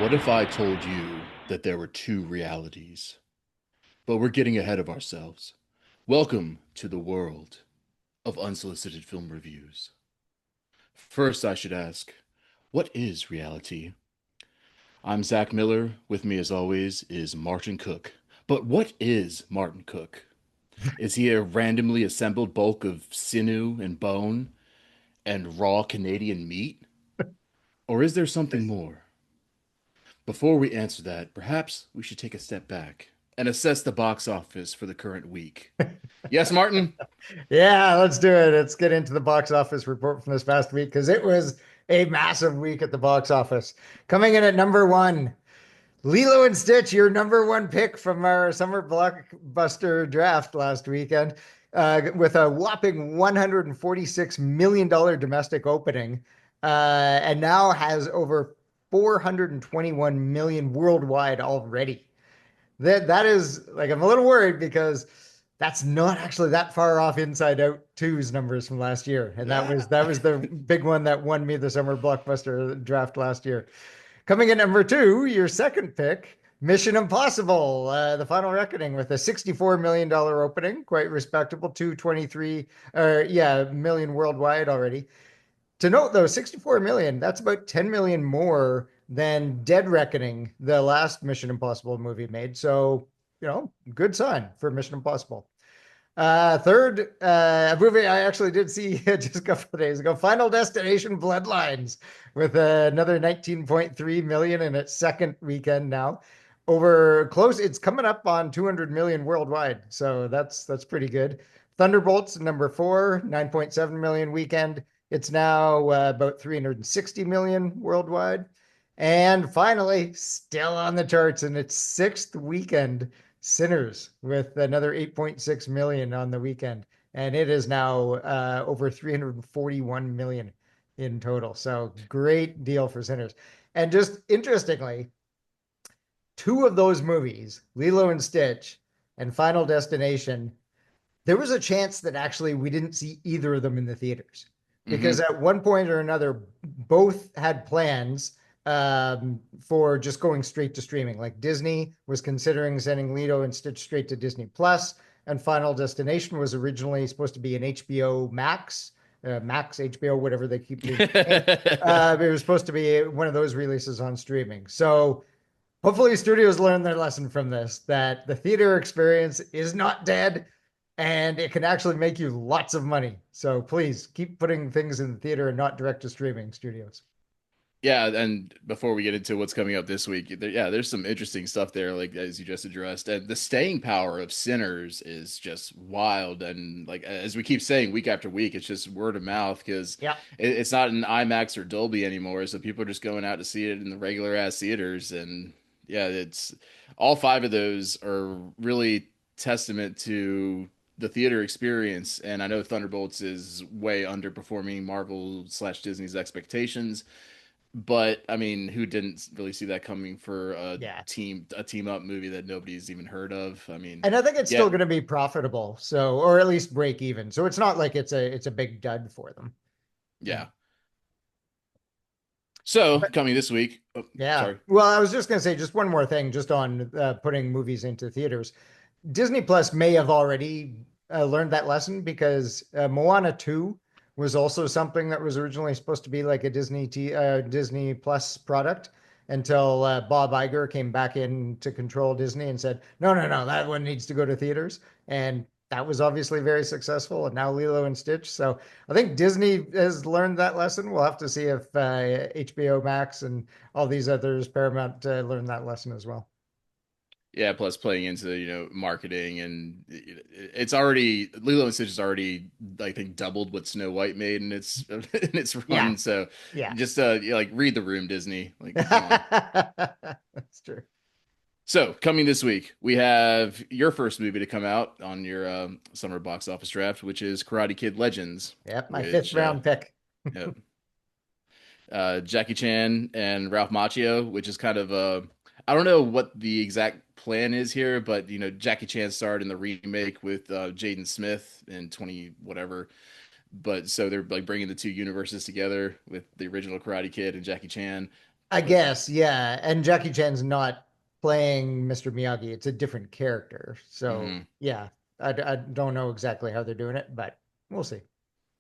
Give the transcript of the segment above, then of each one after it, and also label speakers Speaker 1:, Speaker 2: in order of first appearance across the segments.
Speaker 1: What if I told you that there were two realities? But we're getting ahead of ourselves. Welcome to the world of unsolicited film reviews. First, I should ask, what is reality? I'm Zach Miller. With me, as always, is Martin Cooke. But what is Martin Cooke? Is he a randomly assembled bulk of sinew and bone and raw Canadian meat? Or is there something more? Before we answer that, perhaps we should take a step back and assess the box office for the current week. Yes, Martin?
Speaker 2: Yeah, let's do it. Let's get into the box office report from this past week because it was a massive week at the box office. Coming in at number one, Lilo and Stitch, your number one pick from our summer blockbuster draft last weekend, with a whopping $146 million domestic opening, and now has over 421 million worldwide already. That is like I'm a little worried because that's not actually that far off Inside Out 2's numbers from last year. And that was
Speaker 1: Yeah.
Speaker 2: that was the big one that won me the summer blockbuster draft last year. Coming in number two, your second pick, Mission Impossible, The Final Reckoning, with a $64 million opening, quite respectable, 223 million worldwide already. To note though, 64 million, that's about 10 million more than Dead Reckoning, the last Mission Impossible movie made. So, good sign for Mission Impossible. Third, a movie I actually did see just a couple of days ago, Final Destination Bloodlines, with another 19.3 million in its second weekend now. It's coming up on 200 million worldwide. So that's pretty good. Thunderbolts, number four, 9.7 million weekend. It's now about 360 million worldwide. And finally, still on the charts in its sixth weekend, Sinners, with another 8.6 million on the weekend. And it is now over 341 million in total. So great deal for Sinners. And just interestingly, two of those movies, Lilo and Stitch and Final Destination, there was a chance that actually we didn't see either of them in the theaters because
Speaker 1: Mm-hmm.
Speaker 2: at one point or another, both had plans for just going straight to streaming. Like Disney was considering sending Lilo and Stitch straight to Disney Plus, and Final Destination was originally supposed to be an HBO Max. Max HBO, whatever they keep saying. It was supposed to be one of those releases on streaming. So hopefully studios learn their lesson from this, that the theater experience is not dead and it can actually make you lots of money. So please keep putting things in the theater and not direct to streaming studios.
Speaker 1: Yeah, and before we get into what's coming up this week, there's some interesting stuff there, like as you just addressed. And the staying power of Sinners is just wild. And like as we keep saying week after week, it's just word of mouth because
Speaker 2: Yeah.
Speaker 1: it's not in IMAX or Dolby anymore. So people are just going out to see it in the regular ass theaters. And yeah, it's all five of those are really testament to the theater experience. And I know Thunderbolts is way underperforming Marvel slash Disney's expectations. But I mean, who didn't really see that coming for
Speaker 2: Yeah.
Speaker 1: a team up movie that nobody's even heard of? I mean,
Speaker 2: And I think it's
Speaker 1: yeah,
Speaker 2: still going to be profitable. So, or at least break even. So it's not like it's a big dud for them. Yeah.
Speaker 1: yeah. So coming this week, oh,
Speaker 2: Yeah.
Speaker 1: sorry.
Speaker 2: Well, I was just going to say just one more thing just on putting movies into theaters. Disney Plus may have already learned that lesson because Moana 2 was also something that was originally supposed to be like a Disney Plus product until Bob Iger came back in to control Disney and said, no, no, no, that one needs to go to theaters. And that was obviously very successful. And now Lilo and Stitch. So I think Disney has learned that lesson. We'll have to see if HBO Max and all these others, Paramount, learn that lesson as well.
Speaker 1: Yeah, plus playing into marketing and it's already Lilo and Stitch has already I think doubled what Snow White made in its in its
Speaker 2: Yeah.
Speaker 1: run. So
Speaker 2: Yeah.
Speaker 1: just like read the room, Disney. Like, come on.
Speaker 2: That's true.
Speaker 1: So, coming this week, we have your first movie to come out on your summer box office draft, which is Karate Kid Legends,
Speaker 2: Yep, my fifth
Speaker 1: which
Speaker 2: round pick.
Speaker 1: yep, Jackie Chan and Ralph Macchio, which is kind of I don't know what the exact plan is here, but Jackie Chan starred in the remake with Jaden Smith in 20 whatever, but so they're like bringing the two universes together with the original Karate Kid and Jackie Chan.
Speaker 2: I guess, yeah. And Jackie Chan's not playing Mr. Miyagi. It's a different character. So,
Speaker 1: Hmm.
Speaker 2: yeah, I don't know exactly how they're doing it, but we'll see.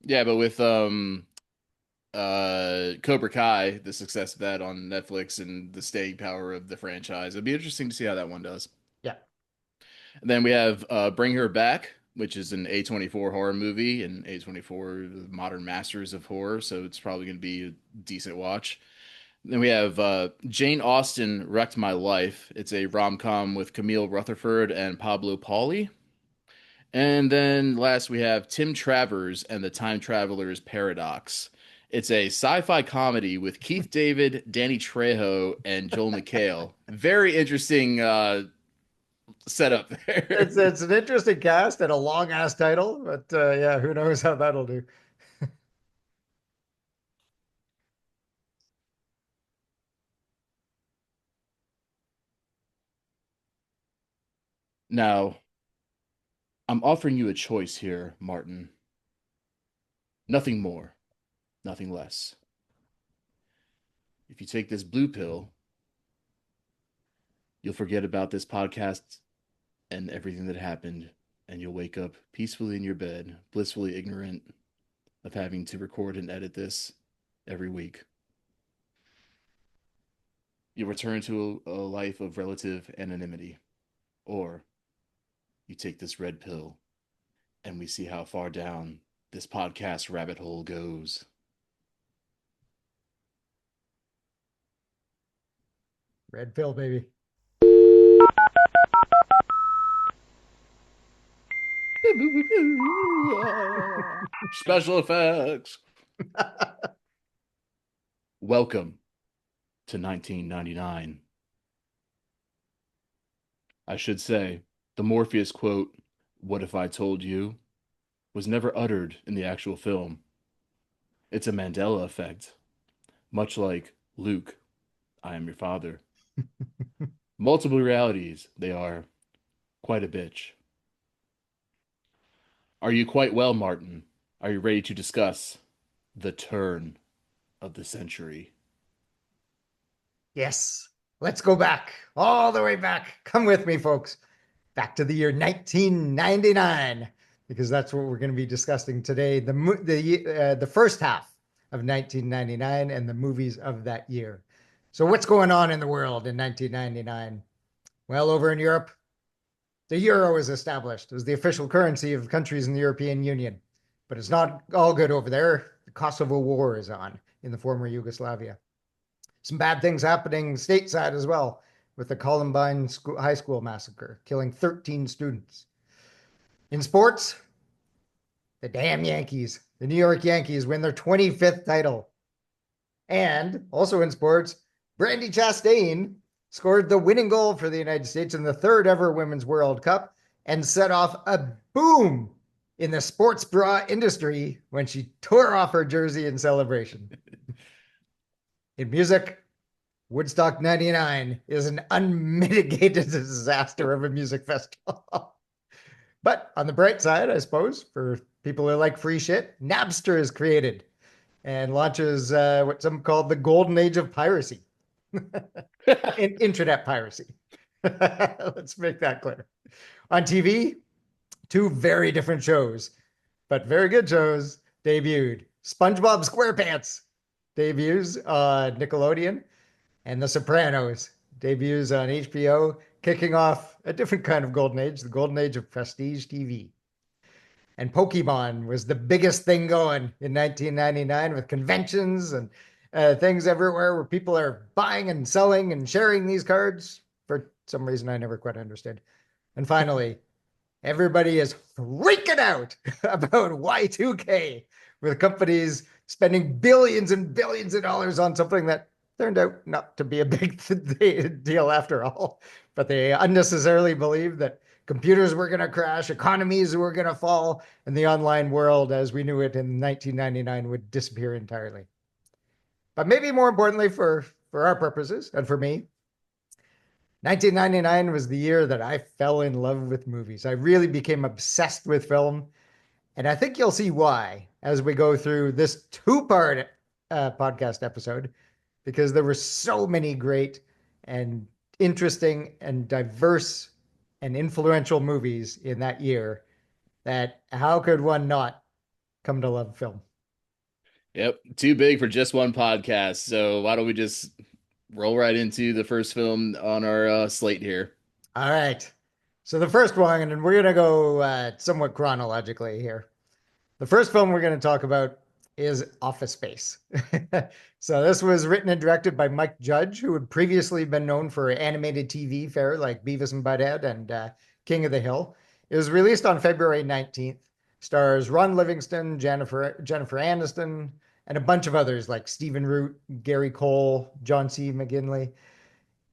Speaker 1: Yeah, but with Cobra Kai, the success of that on Netflix and the staying power of the franchise, it'd be interesting to see how that one does.
Speaker 2: Yeah.
Speaker 1: And then we have Bring Her Back, which is an A24 horror movie, and A24 the modern masters of horror, so it's probably going to be a decent watch. Then we have Jane Austen Wrecked My Life. It's a rom-com with Camille Rutherford and Pablo Pauly. And then last we have Tim Travers and the Time Traveler's Paradox. It's a sci-fi comedy with Keith David, Danny Trejo, and Joel McHale. Very interesting setup there.
Speaker 2: It's an interesting cast and a long ass title, but yeah, who knows how that'll do.
Speaker 1: Now, I'm offering you a choice here, Martin. Nothing more, nothing less. If you take this blue pill, you'll forget about this podcast and everything that happened, and you'll wake up peacefully in your bed, blissfully ignorant of having to record and edit this every week. You'll return to a life of relative anonymity, or you take this red pill and we see how far down this podcast rabbit hole goes.
Speaker 2: Red pill, baby.
Speaker 1: Special effects. Welcome to 1999. I should say, the Morpheus quote, "What if I told you?" was never uttered in the actual film. It's a Mandela effect, much like Luke, I am your father. Multiple realities, they are quite a bitch. Are you quite well, Martin? Are you ready to discuss the turn of the century?
Speaker 2: Yes. Let's go back, all the way back. Come with me, folks. Back to the year 1999, because that's what we're going to be discussing today. The first half of 1999 and the movies of that year. So, what's going on in the world in 1999? Well, over in Europe, the euro is established as the official currency of countries in the European Union. But it's not all good over there. The Kosovo War is on in the former Yugoslavia. Some bad things happening stateside as well, with the Columbine High School massacre, killing 13 students. In sports, the damn Yankees, the New York Yankees, win their 25th title. And also in sports, Brandy Chastain scored the winning goal for the United States in the third ever Women's World Cup and set off a boom in the sports bra industry when she tore off her jersey in celebration. In music, Woodstock 99 is an unmitigated disaster of a music festival. But on the bright side, I suppose, for people who like free shit, Napster is created and launches what some call the golden age of piracy, internet piracy. Let's make that clear. On TV, two very different shows, but very good shows debuted. SpongeBob SquarePants debuts on Nickelodeon, and The Sopranos debuts on HBO, kicking off a different kind of golden age, the golden age of prestige TV. And Pokemon was the biggest thing going in 1999 with conventions and things everywhere where people are buying and selling and sharing these cards for some reason I never quite understood. And finally, everybody is freaking out about Y2K, with companies spending billions and billions of dollars on something that turned out not to be a big deal after all. But they unnecessarily believed that computers were going to crash, economies were going to fall, and the online world as we knew it in 1999 would disappear entirely. But maybe more importantly for our purposes and for me, 1999 was the year that I fell in love with movies. I really became obsessed with film. And I think you'll see why as we go through this two-part podcast episode, because there were so many great and interesting and diverse and influential movies in that year that how could one not come to love film?
Speaker 1: Yep, too big for just one podcast. So why don't we just roll right into the first film on our slate here?
Speaker 2: All right. So the first one, and we're going to go somewhat chronologically here. The first film we're going to talk about is Office Space. So this was written and directed by Mike Judge, who had previously been known for animated TV fare like Beavis and Butthead and King of the Hill. It was released on February 19th. Stars Ron Livingston, Jennifer Aniston, and a bunch of others like Stephen Root, Gary Cole, John C. McGinley.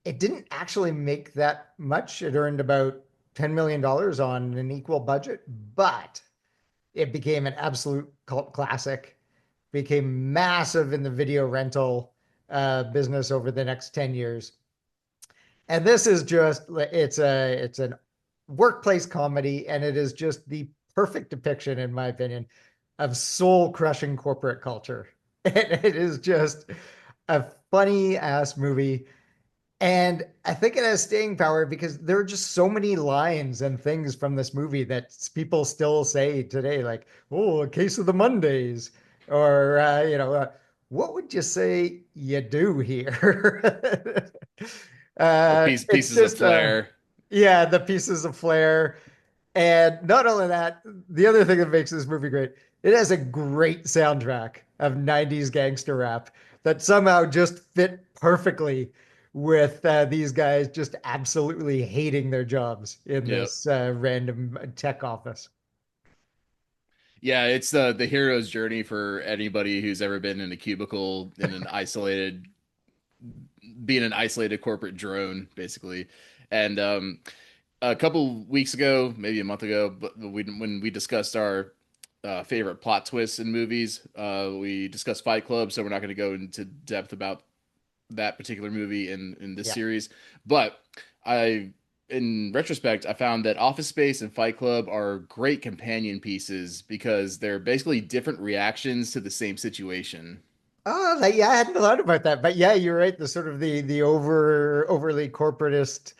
Speaker 2: It didn't actually make that much. It earned about $10 million on an equal budget, but it became an absolute cult classic, became massive in the video rental business over the next 10 years. And this is just it's an workplace comedy, and it is just the perfect depiction, in my opinion, of soul crushing corporate culture. It is just a funny ass movie, and I think it has staying power because there are just so many lines and things from this movie that people still say today, like, oh, a case of the Mondays, or, what would you say you do here?
Speaker 1: Oh,
Speaker 2: It's
Speaker 1: pieces of
Speaker 2: just,
Speaker 1: flair.
Speaker 2: yeah, the pieces of flair. And not only that, the other thing that makes this movie great, it has a great soundtrack of 90s gangster rap that somehow just fit perfectly with these guys just absolutely hating their jobs in
Speaker 1: Yep.
Speaker 2: this random tech office.
Speaker 1: Yeah, it's the hero's journey for anybody who's ever been in a cubicle in an isolated, being an isolated corporate drone, basically. And a couple weeks ago, maybe a month ago, but when we discussed our favorite plot twists in movies, we discussed Fight Club, so we're not going to go into depth about that particular movie in this
Speaker 2: Yeah.
Speaker 1: series. But I, in retrospect, I found that Office Space and Fight Club are great companion pieces because they're basically different reactions to the same situation.
Speaker 2: Oh, yeah, I hadn't thought about that, but yeah, you're right. The sort of the overly corporatist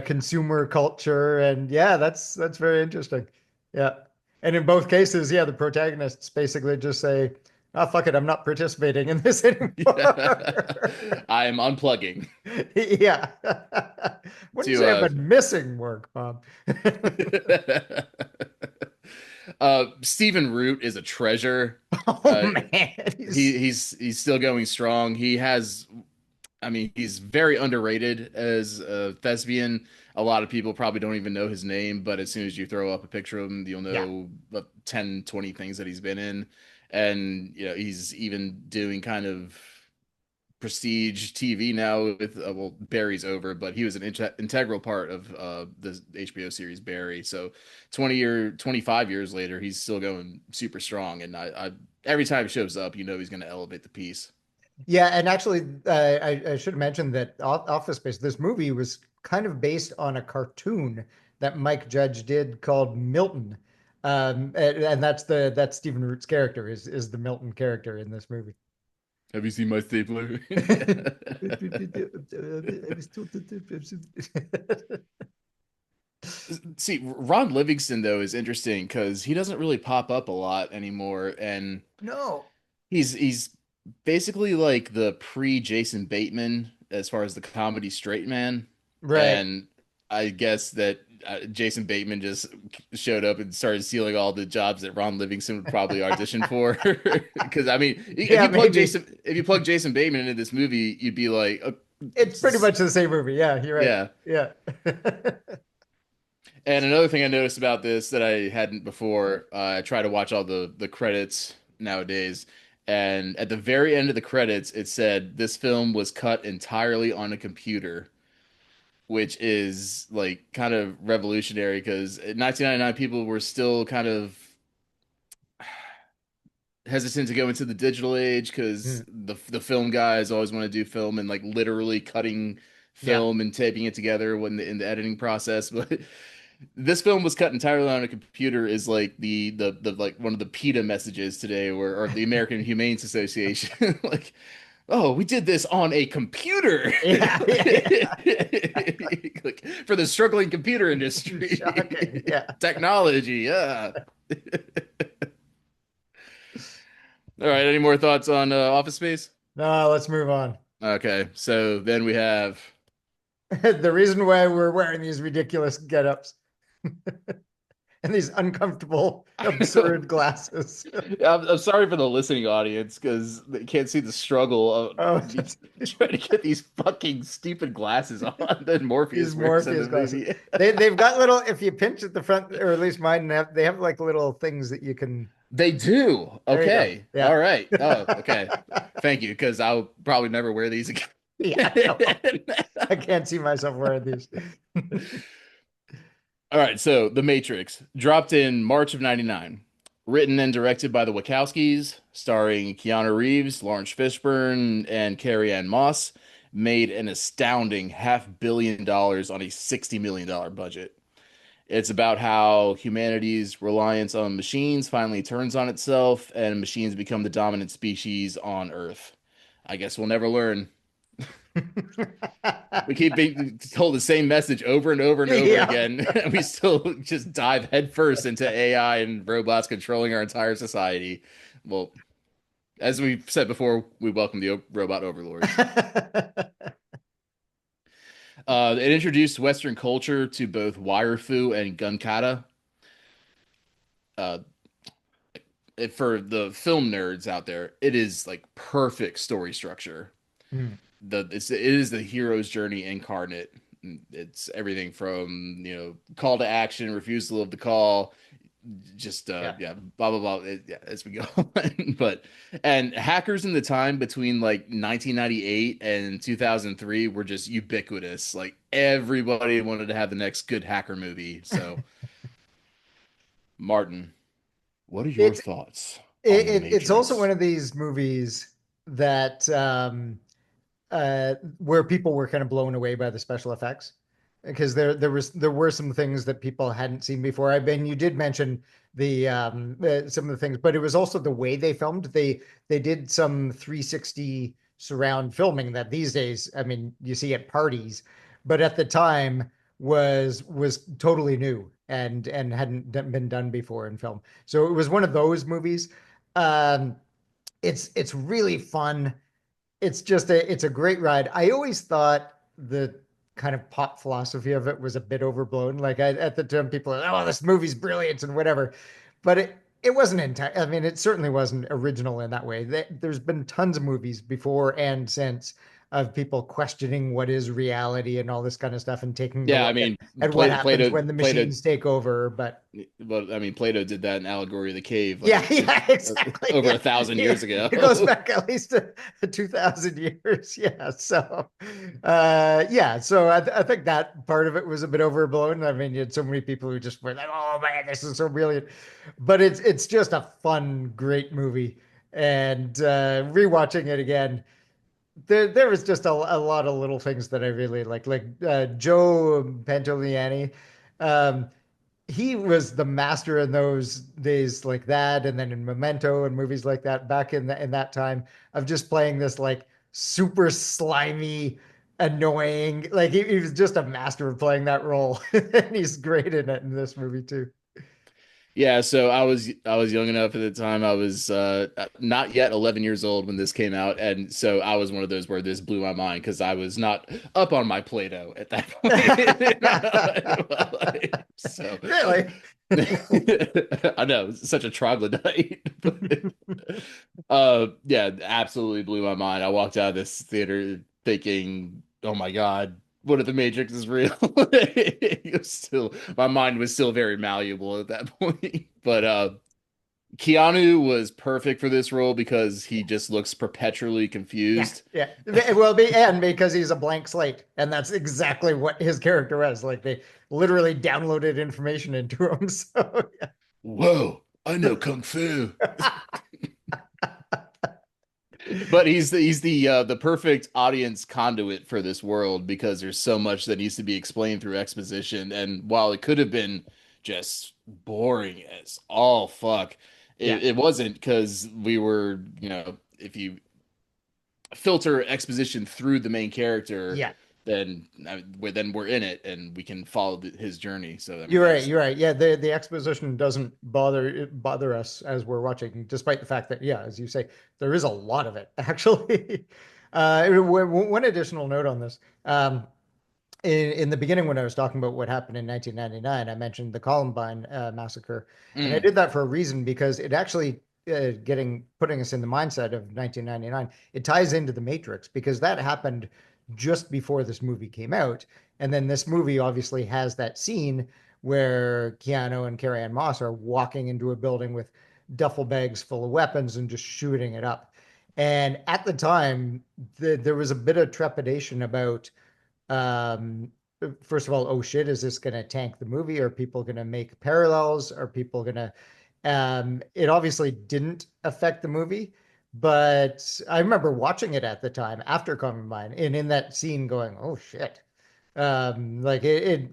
Speaker 2: consumer culture, and yeah, that's very interesting. Yeah, and in both cases, yeah, the protagonists basically just say, "Oh, fuck it, I'm not participating in this
Speaker 1: Yeah.
Speaker 2: anymore."
Speaker 1: I'm unplugging
Speaker 2: Yeah, wouldn't
Speaker 1: to
Speaker 2: say I've been missing work, Bob.
Speaker 1: Stephen Root is a treasure.
Speaker 2: Oh
Speaker 1: Uh,
Speaker 2: man,
Speaker 1: he's still going strong. He has, I mean, he's very underrated as a thespian. A lot of people probably don't even know his name, but as soon as you throw up a picture of him, you'll
Speaker 2: yeah.
Speaker 1: know 10, 20 things that he's been in. And, he's even doing kind of prestige TV now with, well, Barry's over, but he was an integral part of the HBO series Barry. So 25 years later, he's still going super strong. And I every time he shows up, he's going to elevate the piece.
Speaker 2: Yeah, and actually, I should mention that Office Space, this movie was kind of based on a cartoon that Mike Judge did called Milton, and that's Stephen Root's character is the Milton character in this movie.
Speaker 1: Have you seen my stapler? See, Ron Livingston though is interesting because he doesn't really pop up a lot anymore, and
Speaker 2: No,
Speaker 1: he's basically like the pre-Jason Bateman as far as the comedy straight man,
Speaker 2: right.
Speaker 1: and I guess that Jason Bateman just showed up and started stealing all the jobs that Ron Livingston would probably audition for. Because I mean,
Speaker 2: Yeah, maybe.
Speaker 1: If you plug Jason Bateman into this movie, you'd be like,
Speaker 2: It's pretty much the same movie. Yeah, you're right.
Speaker 1: yeah.
Speaker 2: Yeah.
Speaker 1: And another thing I noticed about this that I hadn't before, I try to watch all the credits nowadays, and at the very end of the credits, it said this film was cut entirely on a computer, which is like kind of revolutionary because in 1999 people were still kind of hesitant to go into the digital age because
Speaker 2: Mm,
Speaker 1: the film guys always want to do film and like literally cutting
Speaker 2: yeah.
Speaker 1: film and taping it together when in the editing process, but this film was cut entirely on a computer is like the like one of the PETA messages today or the American Humane Association. Like oh, we did this on a computer.
Speaker 2: Yeah, yeah,
Speaker 1: Like, for the struggling computer
Speaker 2: yeah. Shocking.
Speaker 1: industry.
Speaker 2: Yeah.
Speaker 1: Technology, yeah. All right, any more thoughts on Office Space?
Speaker 2: No, let's move on.
Speaker 1: Okay, so then we have
Speaker 2: The reason why we're wearing these ridiculous get-ups and these uncomfortable, absurd glasses.
Speaker 1: I'm sorry for the listening audience because they can't see the struggle of
Speaker 2: Oh,
Speaker 1: me trying to get these fucking stupid glasses on that
Speaker 2: these
Speaker 1: Morpheus wears in
Speaker 2: Morpheus
Speaker 1: the
Speaker 2: glasses.
Speaker 1: movie.
Speaker 2: They've got little, if you pinch at the front, or at least mine have, they have like little things that you can.
Speaker 1: They do.
Speaker 2: There you go.
Speaker 1: Okay.
Speaker 2: Yeah.
Speaker 1: All right. Oh, okay. Thank you, because I'll probably never wear these again.
Speaker 2: Yeah. No, I can't see myself wearing these.
Speaker 1: All right, so The Matrix dropped in March of '99, written and directed by the Wachowskis, starring Keanu Reeves, Lawrence Fishburne, and Carrie Ann Moss, made an astounding $500 million on a $60 million budget. It's about how humanity's reliance on machines finally turns on itself, and machines become the dominant species on Earth. I guess we'll never learn. We keep being told the same message over and over and over
Speaker 2: Yeah.
Speaker 1: again, and we still just dive headfirst into AI and robots controlling our entire society. Well, as we've said before, we welcome the robot overlords. It introduced Western culture to both wire fu and gun kata. Uh, for the film nerds out there, it is like perfect story structure.
Speaker 2: Hmm.
Speaker 1: It is the hero's journey incarnate. It's everything from, call to action, refusal of the call, just
Speaker 2: Yeah.
Speaker 1: yeah, blah blah blah. Yeah, as we go on. But and hackers in the time between like 1998 and 2003 were just ubiquitous. Like everybody wanted to have the next good hacker movie. So, Martin, what are your
Speaker 2: It's
Speaker 1: thoughts on The
Speaker 2: it's also
Speaker 1: Matrix?
Speaker 2: one of these movies that where people were kind of blown away by the special effects because there were some things that people hadn't seen before. I mean, you did mention the some of the things, but it was also the way they filmed. They did some 360 surround filming that these days, I mean, you see at parties, but at the time was totally new and hadn't been done before in film. So it was one of those movies. Um, it's really fun. It's a great ride. I always thought the kind of pop philosophy of it was a bit overblown. Like at the time, people are, oh, this movie's brilliant and whatever, but it wasn't entire. I mean, it certainly wasn't original in that way. There's been tons of movies before and since of people questioning what is reality and all this kind of stuff and taking a
Speaker 1: Yeah, I
Speaker 2: look
Speaker 1: mean,
Speaker 2: at what happens
Speaker 1: Plato,
Speaker 2: when the
Speaker 1: Plato,
Speaker 2: machines take over. But
Speaker 1: well, I mean, Plato did that in Allegory of the Cave like
Speaker 2: yeah, yeah, exactly.
Speaker 1: over
Speaker 2: Yeah.
Speaker 1: 1,000 years
Speaker 2: Yeah. It goes
Speaker 1: ago.
Speaker 2: back at least to 2000 years. Yeah. So, yeah. So I think that part of it was a bit overblown. I mean, you had so many people who just were like, oh man, this is so brilliant. But it's just a fun, great movie. And rewatching it again, there was just a lot of little things that I really like Joe Pantoliani. Um, he was the master in those days like that, and then in Memento and movies like that back in that time of just playing this like super slimy, annoying. Like he was just a master of playing that role, and he's great in it in this movie too.
Speaker 1: Yeah, so I was young enough at the time. I was not yet 11 years old when this came out, and so I was one of those where this blew my mind because I was not up on my Play-Doh at that point. So
Speaker 2: Really?
Speaker 1: I know, it's such a troglodyte. But, yeah, absolutely blew my mind. I walked out of this theater thinking, "Oh my God, what if the Matrix is real?" It was still, my mind was still very malleable at that point. But Keanu was perfect for this role because he just looks perpetually
Speaker 2: Yeah,
Speaker 1: confused.
Speaker 2: yeah. Well, and because he's a blank slate, and that's exactly what his character was. Like they literally downloaded information into him. So
Speaker 1: Whoa, I know kung fu.
Speaker 2: yeah.
Speaker 1: But he's the perfect audience conduit for this world because there's so much that needs to be explained through exposition. And while it could have been just boring as all fuck,
Speaker 2: Yeah.
Speaker 1: it wasn't because we were, if you filter exposition through the main character,
Speaker 2: Yeah.
Speaker 1: then we're in it and we can follow his journey. So I mean
Speaker 2: You're right.
Speaker 1: that's
Speaker 2: You're right. Yeah, the exposition doesn't bother us as we're watching, despite the fact that, yeah, as you say, there is a lot of it actually. One additional note on this. In the beginning, when I was talking about what happened in 1999, I mentioned the Columbine massacre, and I
Speaker 1: mm,
Speaker 2: did that for a reason because it actually getting putting us in the mindset of 1999. It ties into the Matrix because that happened just before this movie came out, and then this movie obviously has that scene where Keanu and Carrie-Anne Moss are walking into a building with duffel bags full of weapons and just shooting it up. And at the time, there was a bit of trepidation about um first of all, oh shit, is this going to tank the movie? Are people going to make parallels? Are people going to it obviously didn't affect the movie, but I remember watching it at the time after Columbine and in that scene going, oh shit. Like it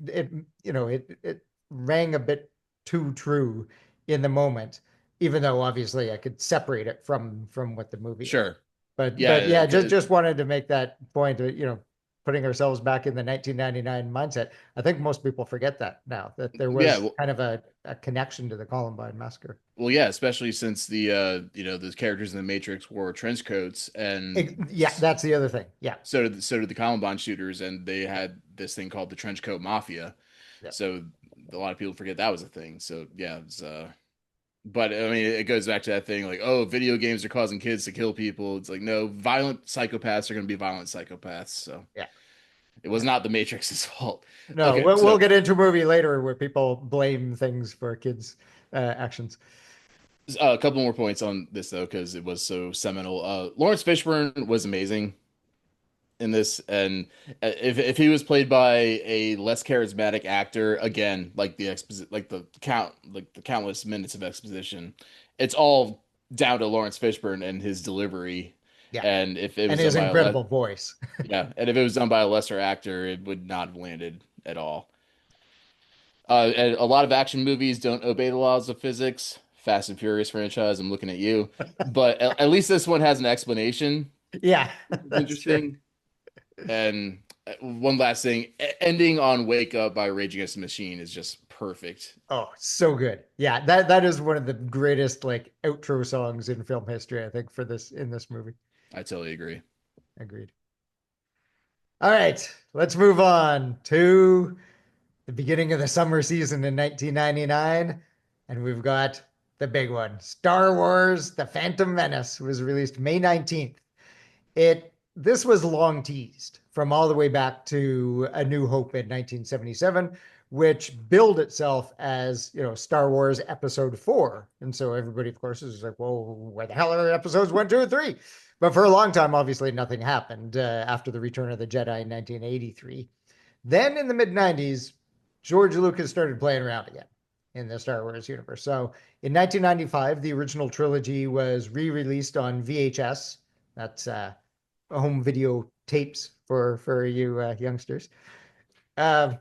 Speaker 2: rang a bit too true in the moment, even though obviously I could separate it from what the movie is.
Speaker 1: sure.
Speaker 2: But
Speaker 1: Yeah,
Speaker 2: yeah, just wanted to make that point that, putting ourselves back in the 1999 mindset. I think most people forget that now, that there
Speaker 1: yeah,
Speaker 2: was kind of a connection to the Columbine massacre.
Speaker 1: well, yeah, especially since the characters in the Matrix wore trench coats, and
Speaker 2: Yeah, that's the other thing. Yeah.
Speaker 1: so did the Columbine shooters, and they had this thing called the trench coat mafia.
Speaker 2: Yeah.
Speaker 1: So a lot of people forget that was a thing. So yeah, but I mean, it goes back to that thing like, oh, video games are causing kids to kill people. It's like, no, violent psychopaths are going to be violent psychopaths. So
Speaker 2: Yeah.
Speaker 1: it was not the Matrix's fault.
Speaker 2: No,
Speaker 1: Okay,
Speaker 2: we'll
Speaker 1: so
Speaker 2: get into a movie later where people blame things for kids' actions.
Speaker 1: a couple more points on this though, because it was so seminal. Lawrence Fishburne was amazing in this, and if he was played by a less charismatic actor, again, like the countless minutes of exposition, it's all down to Lawrence Fishburne and his delivery.
Speaker 2: Yeah.
Speaker 1: And if it
Speaker 2: And
Speaker 1: was
Speaker 2: his
Speaker 1: done by a less
Speaker 2: incredible voice.
Speaker 1: yeah, and if it was done by a lesser actor, it would not have landed at all. And a lot of action movies don't obey the laws of physics. Fast and Furious franchise, I'm looking at you, but at least this one has an explanation.
Speaker 2: Yeah,
Speaker 1: It's
Speaker 2: that's true.
Speaker 1: interesting. And one last thing, ending on "Wake Up" by Rage Against the Machine is just perfect.
Speaker 2: Oh, so good. Yeah, that is one of the greatest like outro songs in film history, I think, for this in this movie.
Speaker 1: I totally agree.
Speaker 2: Agreed. All right, let's move on to the beginning of the summer season in 1999. And we've got the big one. Star Wars: The Phantom Menace was released May 19th. This was long teased from all the way back to A New Hope in 1977, which billed itself as, Star Wars Episode 4. And so everybody, of course, is like, well, where the hell are episodes 1, 2, and 3? But for a long time, obviously, nothing happened after the Return of the Jedi in 1983. Then in the mid 90s, George Lucas started playing around again in the Star Wars universe. So in 1995, the original trilogy was re released on VHS. That's home video tapes for you youngsters. Uh,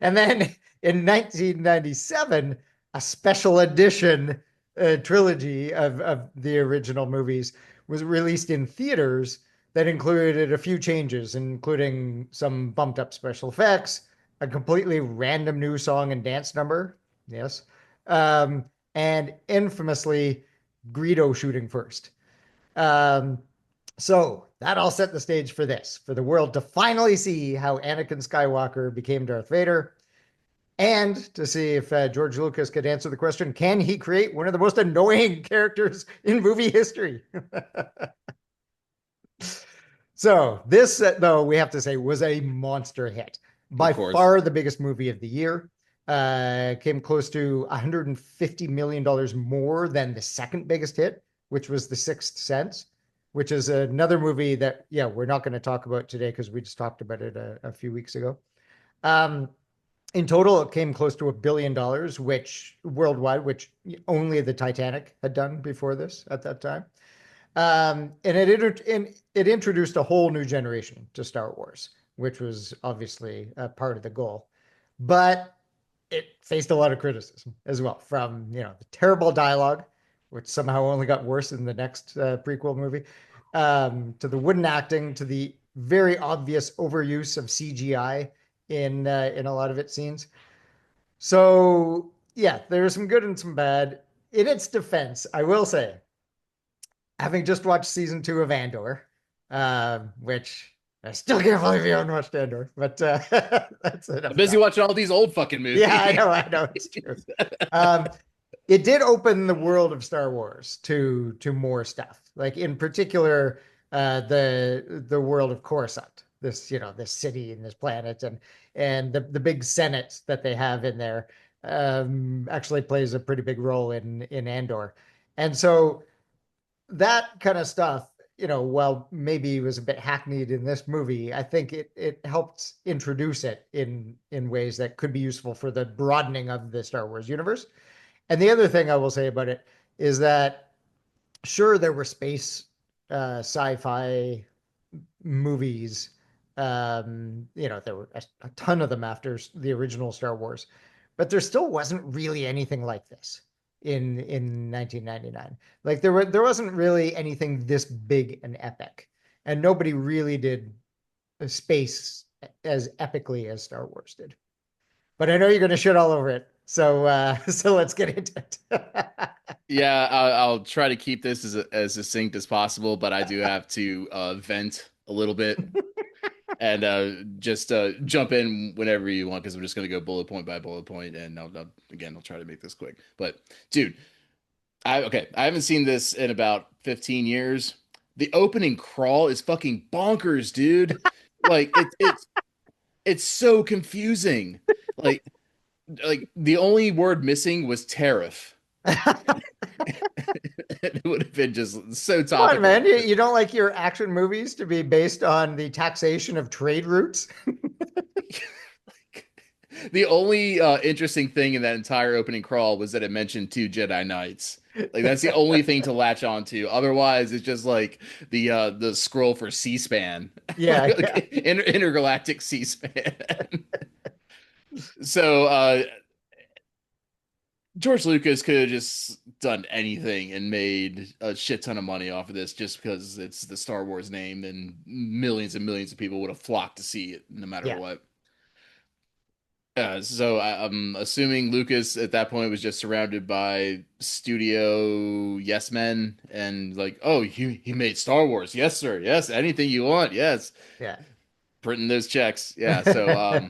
Speaker 2: and then in 1997, a special edition trilogy of the original movies was released in theaters that included a few changes, including some bumped up special effects, a completely random new song and dance number. Yes. Um, and infamously, Greedo shooting first. Um, so that all set the stage for this, for the world to finally see how Anakin Skywalker became Darth Vader, and to see if George Lucas could answer the question, can he create one of the most annoying characters in movie history? So this, though, we have to say, was a monster hit.
Speaker 1: Of
Speaker 2: By
Speaker 1: course.
Speaker 2: far the biggest movie of the year. Came close to $150 million more than the second biggest hit, which was The Sixth Sense, which is another movie that, yeah, we're not going to talk about today because we just talked about it a few weeks ago. Um, in total, it came close to $1 billion, which worldwide, which only the Titanic had done before this at that time. And it introduced a whole new generation to Star Wars, which was obviously a part of the goal. But it faced a lot of criticism as well from, the terrible dialogue, which somehow only got worse in the next prequel movie. to the wooden acting, to the very obvious overuse of CGI in a lot of its scenes. So yeah, there's some good and some bad. In its defense, I will say, having just watched season 2 of Andor, which I still can't believe you haven't watched Andor, but that's
Speaker 1: I'm
Speaker 2: enough
Speaker 1: busy
Speaker 2: talk.
Speaker 1: watching all these old fucking
Speaker 2: Yeah,
Speaker 1: movies.
Speaker 2: I know, it's true. Um, it did open the world of Star Wars to more stuff. Like in particular, the world of Coruscant, this this city and this planet, and the big Senate that they have in there actually plays a pretty big role in Andor, and so that kind of stuff. While maybe it was a bit hackneyed in this movie, I think it helped introduce it in ways that could be useful for the broadening of the Star Wars universe. And the other thing I will say about it is that sure there were space sci-fi movies. There were a ton of them after the original Star Wars, but there still wasn't really anything like this in 1999. Like there wasn't really anything this big and epic, and nobody really did space as epically as Star Wars did. But I know you're going to shit all over it, so so let's get into it.
Speaker 1: Yeah, I'll try to keep this as succinct as possible, but I do have to vent a little bit and just jump in whenever you want because I'm just going to go bullet point by bullet point, and again, I'll try to make this quick. But dude, I haven't seen this in about 15 years. The opening crawl is fucking bonkers, dude. Like it's so confusing. Like like the only word missing was tariff. It would have been just so
Speaker 2: Come on,
Speaker 1: topical.
Speaker 2: man. You don't like your action movies to be based on the taxation of trade routes?
Speaker 1: The only interesting thing in that entire opening crawl was that it mentioned two Jedi Knights. Like that's the only thing to latch on to. Otherwise, it's just like the scroll for C-SPAN,
Speaker 2: Yeah, yeah.
Speaker 1: like, intergalactic C-SPAN. So George Lucas could have just done anything and made a shit ton of money off of this just because it's the Star Wars name, and millions of people would have flocked to see it no matter
Speaker 2: Yeah.
Speaker 1: what. So I'm assuming Lucas at that point was just surrounded by studio yes men and like, oh, he made Star Wars. Yes, sir. Yes, anything you want. Yes.
Speaker 2: Yeah.
Speaker 1: Printing those checks. Yeah. So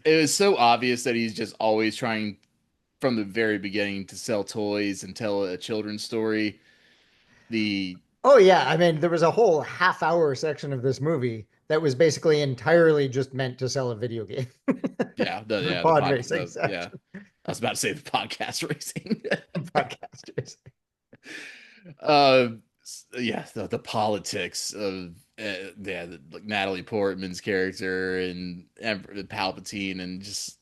Speaker 1: it was so obvious that he's just always trying from the very beginning to sell toys and tell a children's story. The
Speaker 2: Oh yeah, I mean there was a whole half-hour section of this movie that was basically entirely just meant to sell a video game. The
Speaker 1: the
Speaker 2: pod racing
Speaker 1: yeah.
Speaker 2: section.
Speaker 1: I was about to say the podcast racing.
Speaker 2: Podcasters.
Speaker 1: uh yeah, the politics of like Natalie Portman's character and Emperor Palpatine and just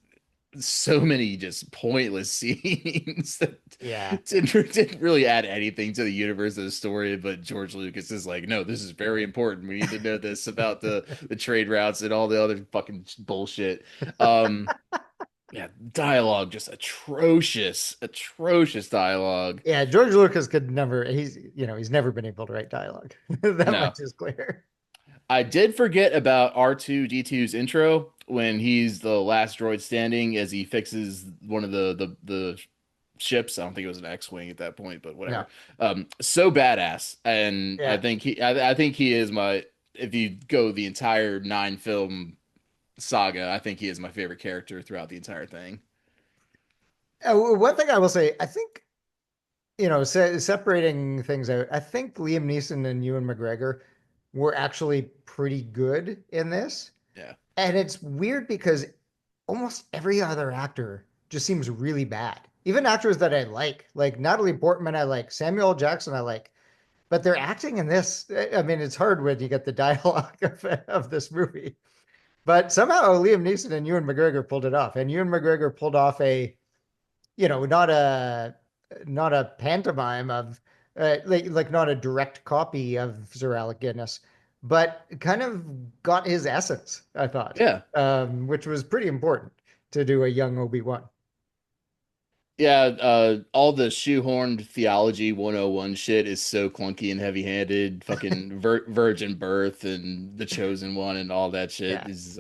Speaker 1: so many just pointless scenes that
Speaker 2: Yeah.
Speaker 1: didn't really add anything to the universe of the story. But George Lucas is like, no, this is very important. We need to know this about the trade routes and all the other fucking bullshit. Um, yeah, dialogue just atrocious, atrocious dialogue.
Speaker 2: Yeah, George Lucas could never he's never been able to write dialogue. That
Speaker 1: No,
Speaker 2: much is clear.
Speaker 1: I did forget about R2D2's intro when he's the last droid standing as he fixes one of the ships. I don't think it was an X-wing at that point, but whatever.
Speaker 2: No.
Speaker 1: So badass, and
Speaker 2: Yeah.
Speaker 1: I think he is my. If you go the entire 9 film saga, I think he is my favorite character throughout the entire thing.
Speaker 2: One thing I will say, I think separating things out, I think Liam Neeson and Ewan McGregor were actually pretty good in this.
Speaker 1: Yeah,
Speaker 2: And it's weird because almost every other actor just seems really bad. Even actors that I like Natalie Portman, I like Samuel L. Jackson, I like, but they're acting in this. I mean, it's hard when you get the dialogue of this movie. But somehow Liam Neeson and Ewan McGregor pulled it off, and Ewan McGregor pulled off not a pantomime of like not a direct copy of Sir Alec Guinness, but kind of got his essence, I thought,
Speaker 1: yeah.
Speaker 2: which was pretty important to do a young Obi-Wan.
Speaker 1: Yeah, all the shoehorned theology 101 shit is so clunky and heavy-handed. Fucking virgin birth and the chosen one and all that shit
Speaker 2: Yeah.
Speaker 1: is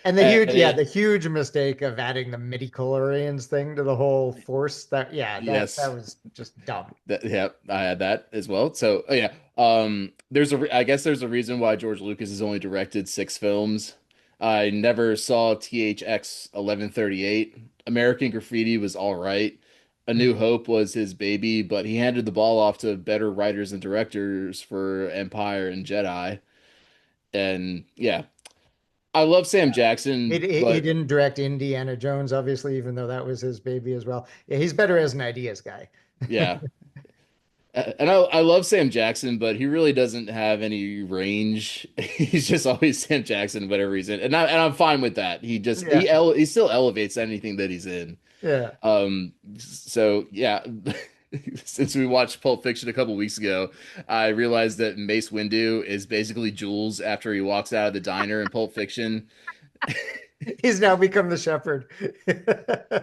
Speaker 2: And the
Speaker 1: and
Speaker 2: huge, yeah, the huge mistake of adding the midi-chlorians thing to the whole force, that, yeah, that
Speaker 1: yes.
Speaker 2: was just dumb.
Speaker 1: That yeah, I had that as well. So oh yeah, I guess there's a reason why George Lucas has only directed 6 films. I never saw THX 1138. American Graffiti was all right. A New
Speaker 2: Hmm.
Speaker 1: Hope was his baby, but he handed the ball off to better writers and directors for Empire and Jedi. And yeah, I love Sam Jackson,
Speaker 2: He
Speaker 1: but
Speaker 2: didn't direct Indiana Jones, obviously, even though that was his baby as well. Yeah, he's better as an ideas guy.
Speaker 1: yeah, and I love Sam Jackson, but he really doesn't have any range. He's just always Sam Jackson, whatever he's in, and I'm fine with that.
Speaker 2: Yeah,
Speaker 1: He still elevates anything that he's in.
Speaker 2: yeah.
Speaker 1: So yeah, since we watched Pulp Fiction a couple weeks ago, I realized that Mace Windu is basically Jules after he walks out of the diner in Pulp Fiction.
Speaker 2: He's now become the shepherd.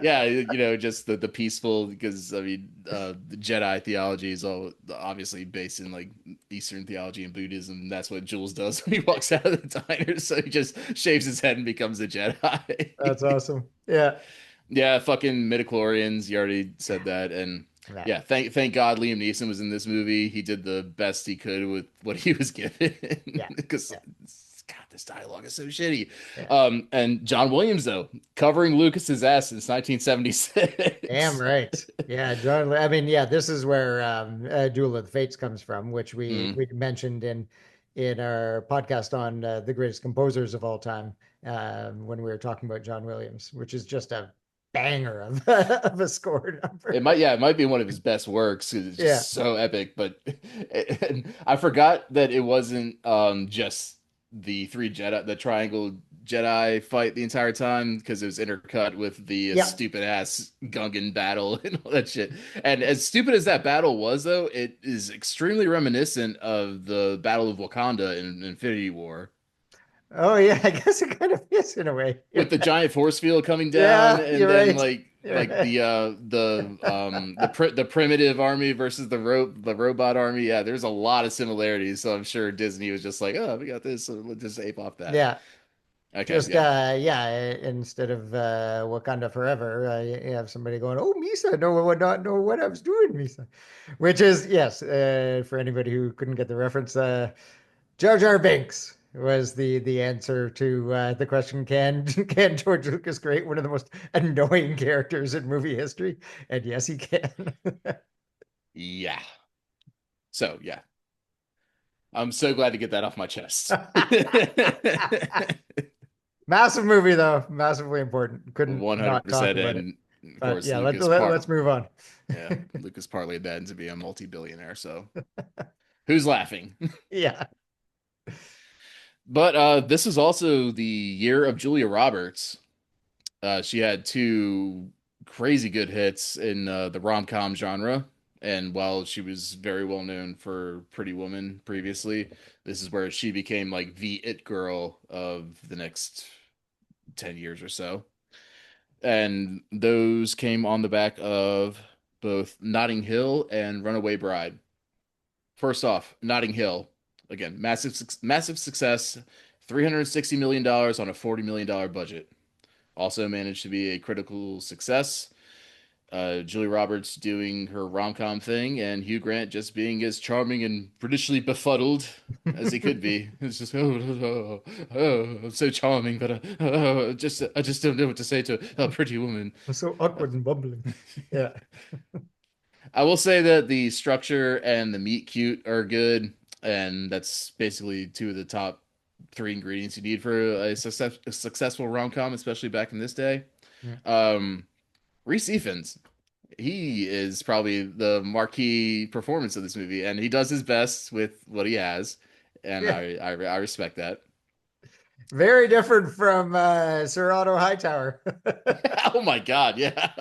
Speaker 1: Yeah, just the peaceful because I mean, the Jedi theology is all obviously based in like Eastern theology and Buddhism. That's what Jules does when he walks out of the diner. So he just shaves his head and becomes a
Speaker 2: That's
Speaker 1: Jedi.
Speaker 2: awesome. Yeah.
Speaker 1: Yeah, fucking midichlorians. You already said that, and
Speaker 2: Yeah.
Speaker 1: yeah, thank God Liam Neeson was in this movie. He did the best he could with what he was given
Speaker 2: Yeah.
Speaker 1: because
Speaker 2: Yeah.
Speaker 1: God, this dialogue is so shitty.
Speaker 2: Yeah.
Speaker 1: And John Williams though, covering Lucas's ass since
Speaker 2: Damn
Speaker 1: 1976.
Speaker 2: right. Yeah, John. I mean, yeah, this is where Duel of the Fates comes from, which
Speaker 1: Mm.
Speaker 2: we mentioned in our podcast on the greatest composers of all time when we were talking about John Williams, which is just a banger of of a score number.
Speaker 1: It might be one of his best works 'cause it's
Speaker 2: Yeah.
Speaker 1: just so epic. But and I forgot that it wasn't just the the triangle Jedi fight the entire time because it was intercut with the
Speaker 2: Yeah.
Speaker 1: stupid ass Gungan battle and all that shit. And as stupid as that battle was, though, it is extremely reminiscent of the Battle of Wakanda in Infinity War.
Speaker 2: Oh yeah, I guess it kind of is in a way.
Speaker 1: With the giant force field coming down
Speaker 2: Yeah,
Speaker 1: and
Speaker 2: you're
Speaker 1: then
Speaker 2: right. You're
Speaker 1: like
Speaker 2: right.
Speaker 1: the primitive army versus the robot army. Yeah, there's a lot of similarities, so I'm sure Disney was just like, oh, we got this, so let's just ape off that.
Speaker 2: Yeah.
Speaker 1: Okay,
Speaker 2: Just
Speaker 1: yeah.
Speaker 2: yeah, instead of Wakanda Forever, you have somebody going, "Oh, Misa, no one would not know what I was doing, Misa," which is yes, for anybody who couldn't get the reference, Jar Jar Binks was the answer to the question: can George Lucas create one of the most annoying characters in movie history? And yes, he can.
Speaker 1: Yeah. So yeah, I'm so glad to get that off my chest.
Speaker 2: Massive movie though, massively important. Couldn't not talk
Speaker 1: 100%.
Speaker 2: about it.
Speaker 1: And of
Speaker 2: But
Speaker 1: course,
Speaker 2: yeah, let's move on.
Speaker 1: Yeah, Lucas parlayed that into being a multi-billionaire. So who's laughing?
Speaker 2: Yeah.
Speaker 1: But this is also the year of Julia Roberts. She had 2 crazy good hits in the rom-com genre. And while she was very well known for Pretty Woman previously, this is where she became like the it girl of the next 10 years or so. And those came on the back of both Notting Hill and Runaway Bride. First off, Notting Hill, again, massive success, $360 million on a $40 million budget. Also managed to be a critical success. Julie Roberts doing her rom-com thing, and Hugh Grant just being as charming and Britishly befuddled as he could be. It's just I'm so charming, but I just don't know what to say to a pretty woman.
Speaker 2: So awkward and bumbling. Yeah.
Speaker 1: I will say that the structure and the meet cute are good, and that's basically 2 of the top 3 ingredients you need for a successful rom-com, especially back in this day.
Speaker 2: Yeah.
Speaker 1: Um, Reese Ifans, he is probably the marquee performance of this movie, and he does his best with what he has, and
Speaker 2: Yeah.
Speaker 1: I respect that.
Speaker 2: Very different from Sir Otto Hightower.
Speaker 1: Oh my God, yeah.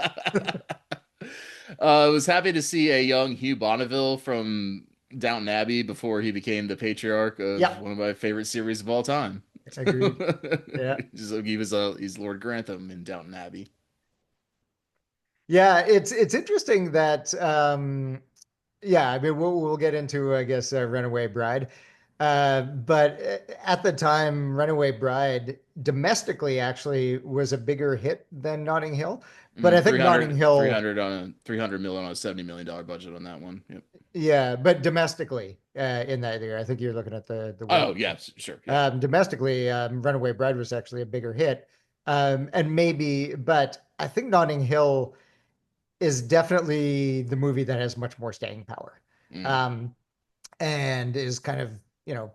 Speaker 1: I was happy to see a young Hugh Bonneville from Downton Abbey before he became the patriarch of
Speaker 2: Yeah.
Speaker 1: one of my favorite series of all time.
Speaker 2: Agreed. Yeah.
Speaker 1: He's Lord Grantham in Downton Abbey.
Speaker 2: Yeah, it's interesting that yeah, I mean we'll get into I guess Runaway Bride. But at the time Runaway Bride domestically actually was a bigger hit than Notting Hill. But I think Notting
Speaker 1: 300,
Speaker 2: Hill
Speaker 1: 300 on a 300 million on a $70 million budget on that one. Yep.
Speaker 2: yeah, but domestically in that year, I think you're looking at the
Speaker 1: Oh,
Speaker 2: world.
Speaker 1: yeah, sure. Yeah.
Speaker 2: Domestically, Runaway Bride was actually a bigger hit. And maybe, but I think Notting Hill is definitely the movie that has much more staying power.
Speaker 1: Mm.
Speaker 2: Um, and is kind of, you know,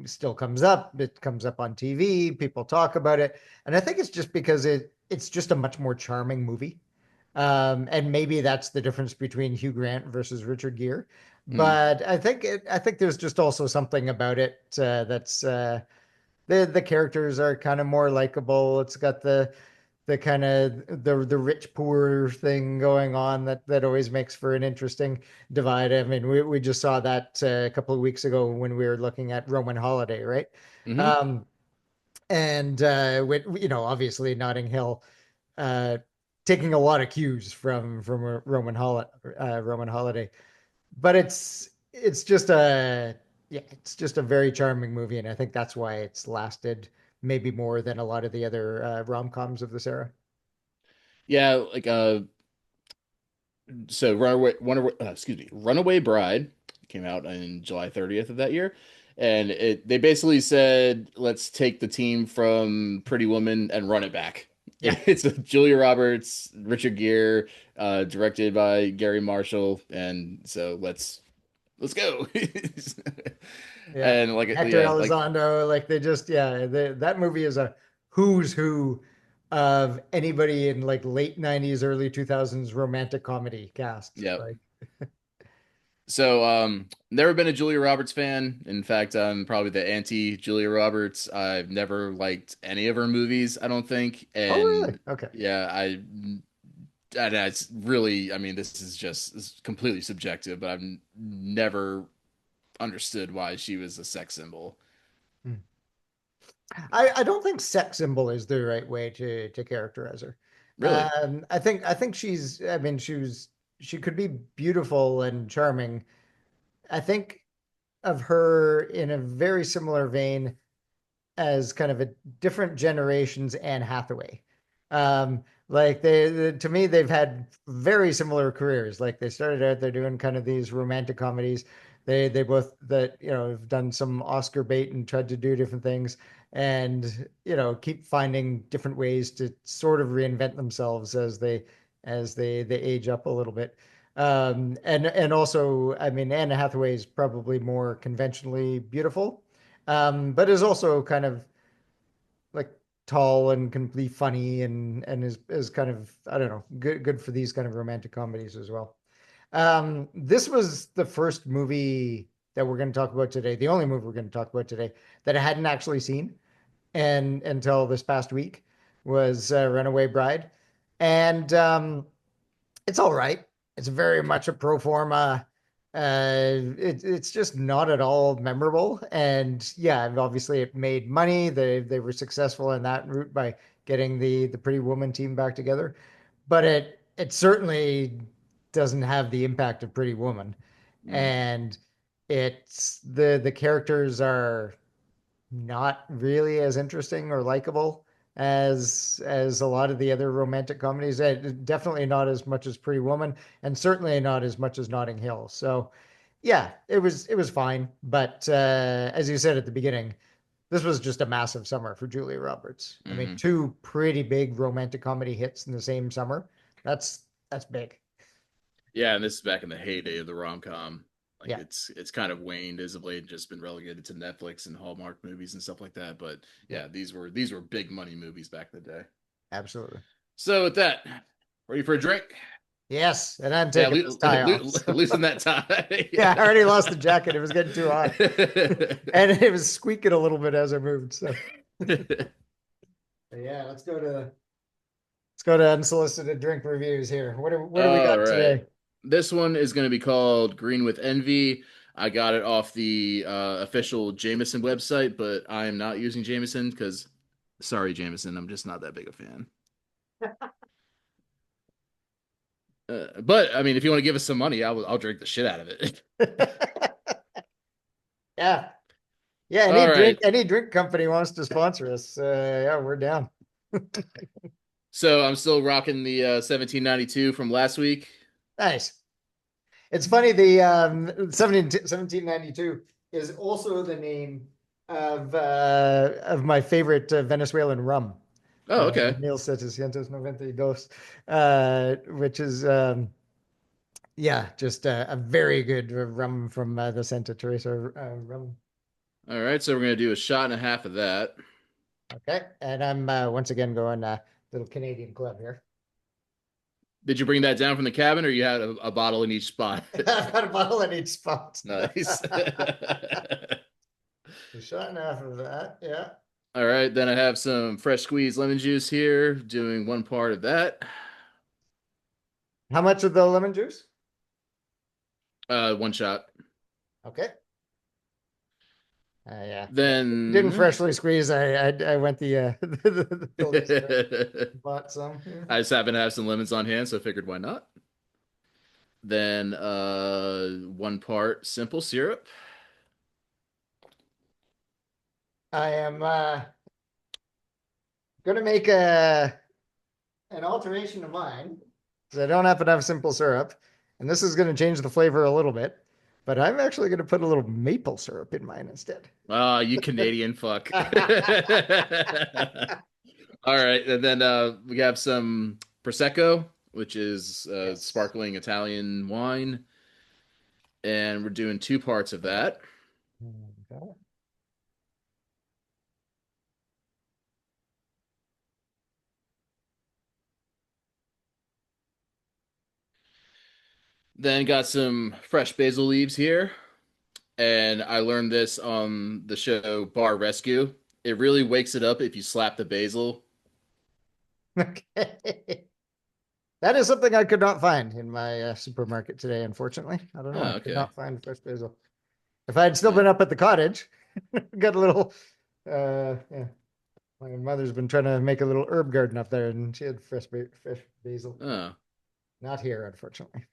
Speaker 2: still comes up. It comes up on TV. People talk about it. And I think it's just because it's just a much more charming movie. And maybe that's the difference between Hugh Grant versus Richard Gere.
Speaker 1: Mm.
Speaker 2: But I think there's just also something about it that's the characters are kind of more likable. It's got the kind of the rich poor thing going on that always makes for an interesting divide. I mean, we just saw that a couple of weeks ago when we were looking at Roman Holiday, right?
Speaker 1: Hmm.
Speaker 2: Um, and with you know, obviously Notting Hill uh, taking a lot of cues from a Roman Holiday, but it's just a yeah, it's just a very charming movie, and I think that's why it's lasted maybe more than a lot of the other rom-coms of this era.
Speaker 1: Yeah, like so Runaway Bride came out on July 30th of that year, and they basically said, let's take the team from Pretty Woman and run it back.
Speaker 2: Yeah,
Speaker 1: It's Julia Roberts, Richard Gere, directed by Gary Marshall, and so let's go.
Speaker 2: yeah.
Speaker 1: And
Speaker 2: Hector
Speaker 1: yeah, like
Speaker 2: Elizondo, like they just yeah, that movie is a who's who of anybody in like late 90s, early 2000s romantic comedy cast.
Speaker 1: yeah.
Speaker 2: Like,
Speaker 1: So, never been a Julia Roberts fan. In fact, I'm probably the anti Julia Roberts. I've never liked any of her movies, I don't think.
Speaker 2: oh really?
Speaker 1: And
Speaker 2: Okay.
Speaker 1: yeah, and it's really, I mean, this is completely subjective, but I've never understood why she was a sex symbol.
Speaker 2: Hmm. I don't think sex symbol is the right way to characterize her.
Speaker 1: Really?
Speaker 2: I think she's I mean she could be beautiful and charming. I think of her in a very similar vein as kind of a different generation's Anne Hathaway. Like to me, they've had very similar careers. Like they started out, they're doing kind of these romantic comedies. They both that you know have done some Oscar bait and tried to do different things, and you know keep finding different ways to sort of reinvent themselves as they age up a little bit. And also, I mean, Anne Hathaway is probably more conventionally beautiful, but is also kind of like tall and can be funny and is kind of I don't know good for these kind of romantic comedies as well. This was the first movie that we're going to talk about today, the only movie we're going to talk about today that I hadn't actually seen, and until this past week was Runaway Bride, and it's all right. It's very much a pro forma. It's just not at all memorable. And yeah, obviously it made money. They were successful in that route by getting the Pretty Woman team back together. But it certainly doesn't have the impact of Pretty Woman.
Speaker 1: Mm.
Speaker 2: And it's the characters are not really as interesting or likable as a lot of the other romantic comedies. Definitely not as much as Pretty Woman, and certainly not as much as Notting Hill. So, yeah, it was fine. But as you said at the beginning, this was just a massive summer for Julia Roberts. I mean,
Speaker 1: Hmm.
Speaker 2: two pretty big romantic comedy hits in the same summer. That's big.
Speaker 1: Yeah, and this is back in the heyday of the rom-com. Like
Speaker 2: Yeah,
Speaker 1: it's kind of waned as of late, just been relegated to Netflix and Hallmark movies and stuff like that. But
Speaker 2: yeah,
Speaker 1: yeah, these were big money movies back in the day.
Speaker 2: absolutely.
Speaker 1: So with that, ready for a drink?
Speaker 2: Yes, and I'm
Speaker 1: Yeah,
Speaker 2: taking this tie off. So.
Speaker 1: loosen that tie.
Speaker 2: Yeah, I
Speaker 1: Yeah.
Speaker 2: already lost the jacket. It was getting too hot. And it was squeaking a little bit as I moved. So yeah, let's go to unsolicited drink reviews here. What do we
Speaker 1: All
Speaker 2: got
Speaker 1: right.
Speaker 2: today?
Speaker 1: This one is going to be called Green with Envy. I got it off the official Jameson website, but I am not using Jameson because, sorry, Jameson, I'm just not that big a fan. But I mean, if you want to give us some money, I'll drink the shit out of it.
Speaker 2: Yeah. Yeah,
Speaker 1: All right.
Speaker 2: any drink company wants to sponsor us. Yeah, we're down.
Speaker 1: So I'm still rocking the 1792 from last week.
Speaker 2: Nice. It's funny, the 1792 is also the name of my favorite Venezuelan rum,
Speaker 1: Oh, okay.
Speaker 2: 1792, which is yeah, just a very good rum from the Santa Teresa rum.
Speaker 1: All right. So we're gonna do a shot and a half of that.
Speaker 2: Okay, and I'm once again going little Canadian club here.
Speaker 1: Did you bring that down from the cabin, or you had a bottle in each spot?
Speaker 2: I've got a bottle in each spot.
Speaker 1: Nice.
Speaker 2: A shot and a half of that, yeah.
Speaker 1: All right. Then I have some fresh squeezed lemon juice here, doing one part of that.
Speaker 2: How much of the lemon juice?
Speaker 1: One shot.
Speaker 2: Okay. Yeah. Didn't
Speaker 1: Then
Speaker 2: freshly squeeze. I went the filter store, bought some.
Speaker 1: I just happen to have some lemons on hand, so I figured why not. Then one part simple syrup.
Speaker 2: I am gonna make a an alteration of mine because I don't happen to have simple syrup, and this is gonna change the flavor a little bit. But I'm actually gonna put a little maple syrup in mine instead.
Speaker 1: Ah, you Canadian fuck. All right, and then we have some prosecco, which is
Speaker 2: Yes.
Speaker 1: sparkling Italian wine, and we're doing two parts of that.
Speaker 2: Okay.
Speaker 1: Then got some fresh basil leaves here, and I learned this on the show Bar Rescue. It really wakes it up if you slap the basil.
Speaker 2: Okay. That is something I could not find in my supermarket today, unfortunately. I don't know. I
Speaker 1: Oh,
Speaker 2: could
Speaker 1: okay.
Speaker 2: not find fresh basil. If I had still
Speaker 1: Uh,
Speaker 2: been up at the cottage, got a little, yeah. My mother's been trying to make a little herb garden up there, and she had fresh basil.
Speaker 1: oh.
Speaker 2: Not here, unfortunately.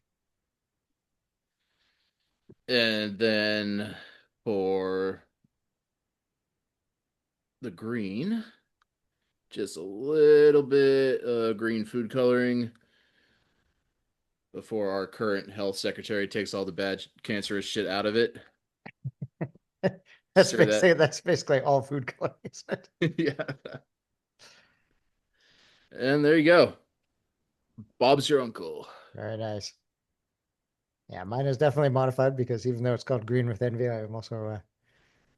Speaker 1: And then for the green, just a little bit green food coloring before our current health secretary takes all the bad cancerous shit out of it. Stir that.
Speaker 2: That's basically all food coloring, isn't
Speaker 1: Yeah. And there you go. Bob's your uncle.
Speaker 2: it? Very nice. Yeah, mine is definitely modified because even though it's called green with envy, I'm also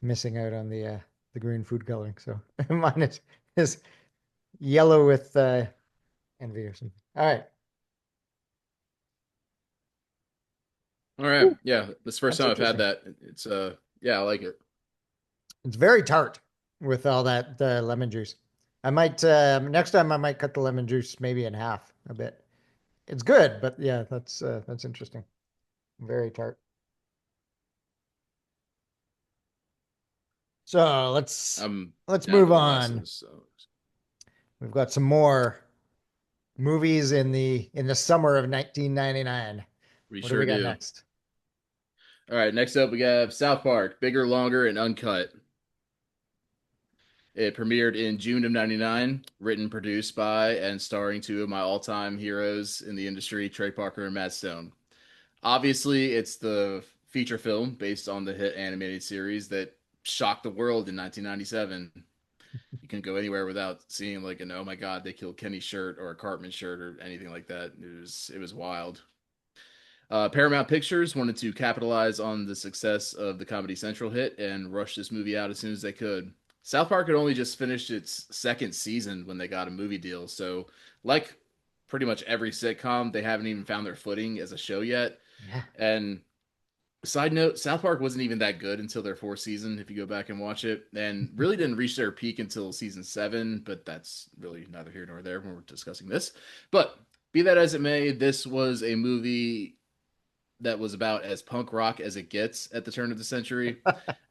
Speaker 2: missing out on the green food coloring. So mine is yellow with envy or something. All right.
Speaker 1: All right.
Speaker 2: Ooh,
Speaker 1: Yeah. This is the first
Speaker 2: that's
Speaker 1: time I've had
Speaker 2: interesting.
Speaker 1: that. It's yeah, I like it.
Speaker 2: It's very tart with all that lemon juice. I might next time I might cut the lemon juice maybe in half a bit. It's good, but yeah, that's interesting. Very tart. So
Speaker 1: I'm
Speaker 2: let's
Speaker 1: down
Speaker 2: move
Speaker 1: for the rest of
Speaker 2: on.
Speaker 1: this. So
Speaker 2: We've got some more movies in the summer of 1999.
Speaker 1: we
Speaker 2: What do we
Speaker 1: sure
Speaker 2: got
Speaker 1: do.
Speaker 2: next?
Speaker 1: All right. Next up, we have South Park, Bigger, Longer, and Uncut. It premiered in June of '99, written, produced by, and starring two of my all-time heroes in the industry, Trey Parker and Matt Stone. Obviously, it's the feature film based on the hit animated series that shocked the world in 1997. You couldn't go anywhere without seeing like an "Oh my God, they killed Kenny" shirt or a Cartman shirt or anything like that. It was wild. Paramount Pictures wanted to capitalize on the success of the Comedy Central hit and rush this movie out as soon as they could. South Park had only just finished its second season when they got a movie deal, so like pretty much every sitcom, they haven't even found their footing as a show yet.
Speaker 2: Yeah.
Speaker 1: And side note, South Park wasn't even that good until their fourth season, if you go back and watch it, and really didn't reach their peak until season seven, but that's really neither here nor there when we're discussing this. But be that as it may, this was a movie that was about as punk rock as it gets at the turn of the century.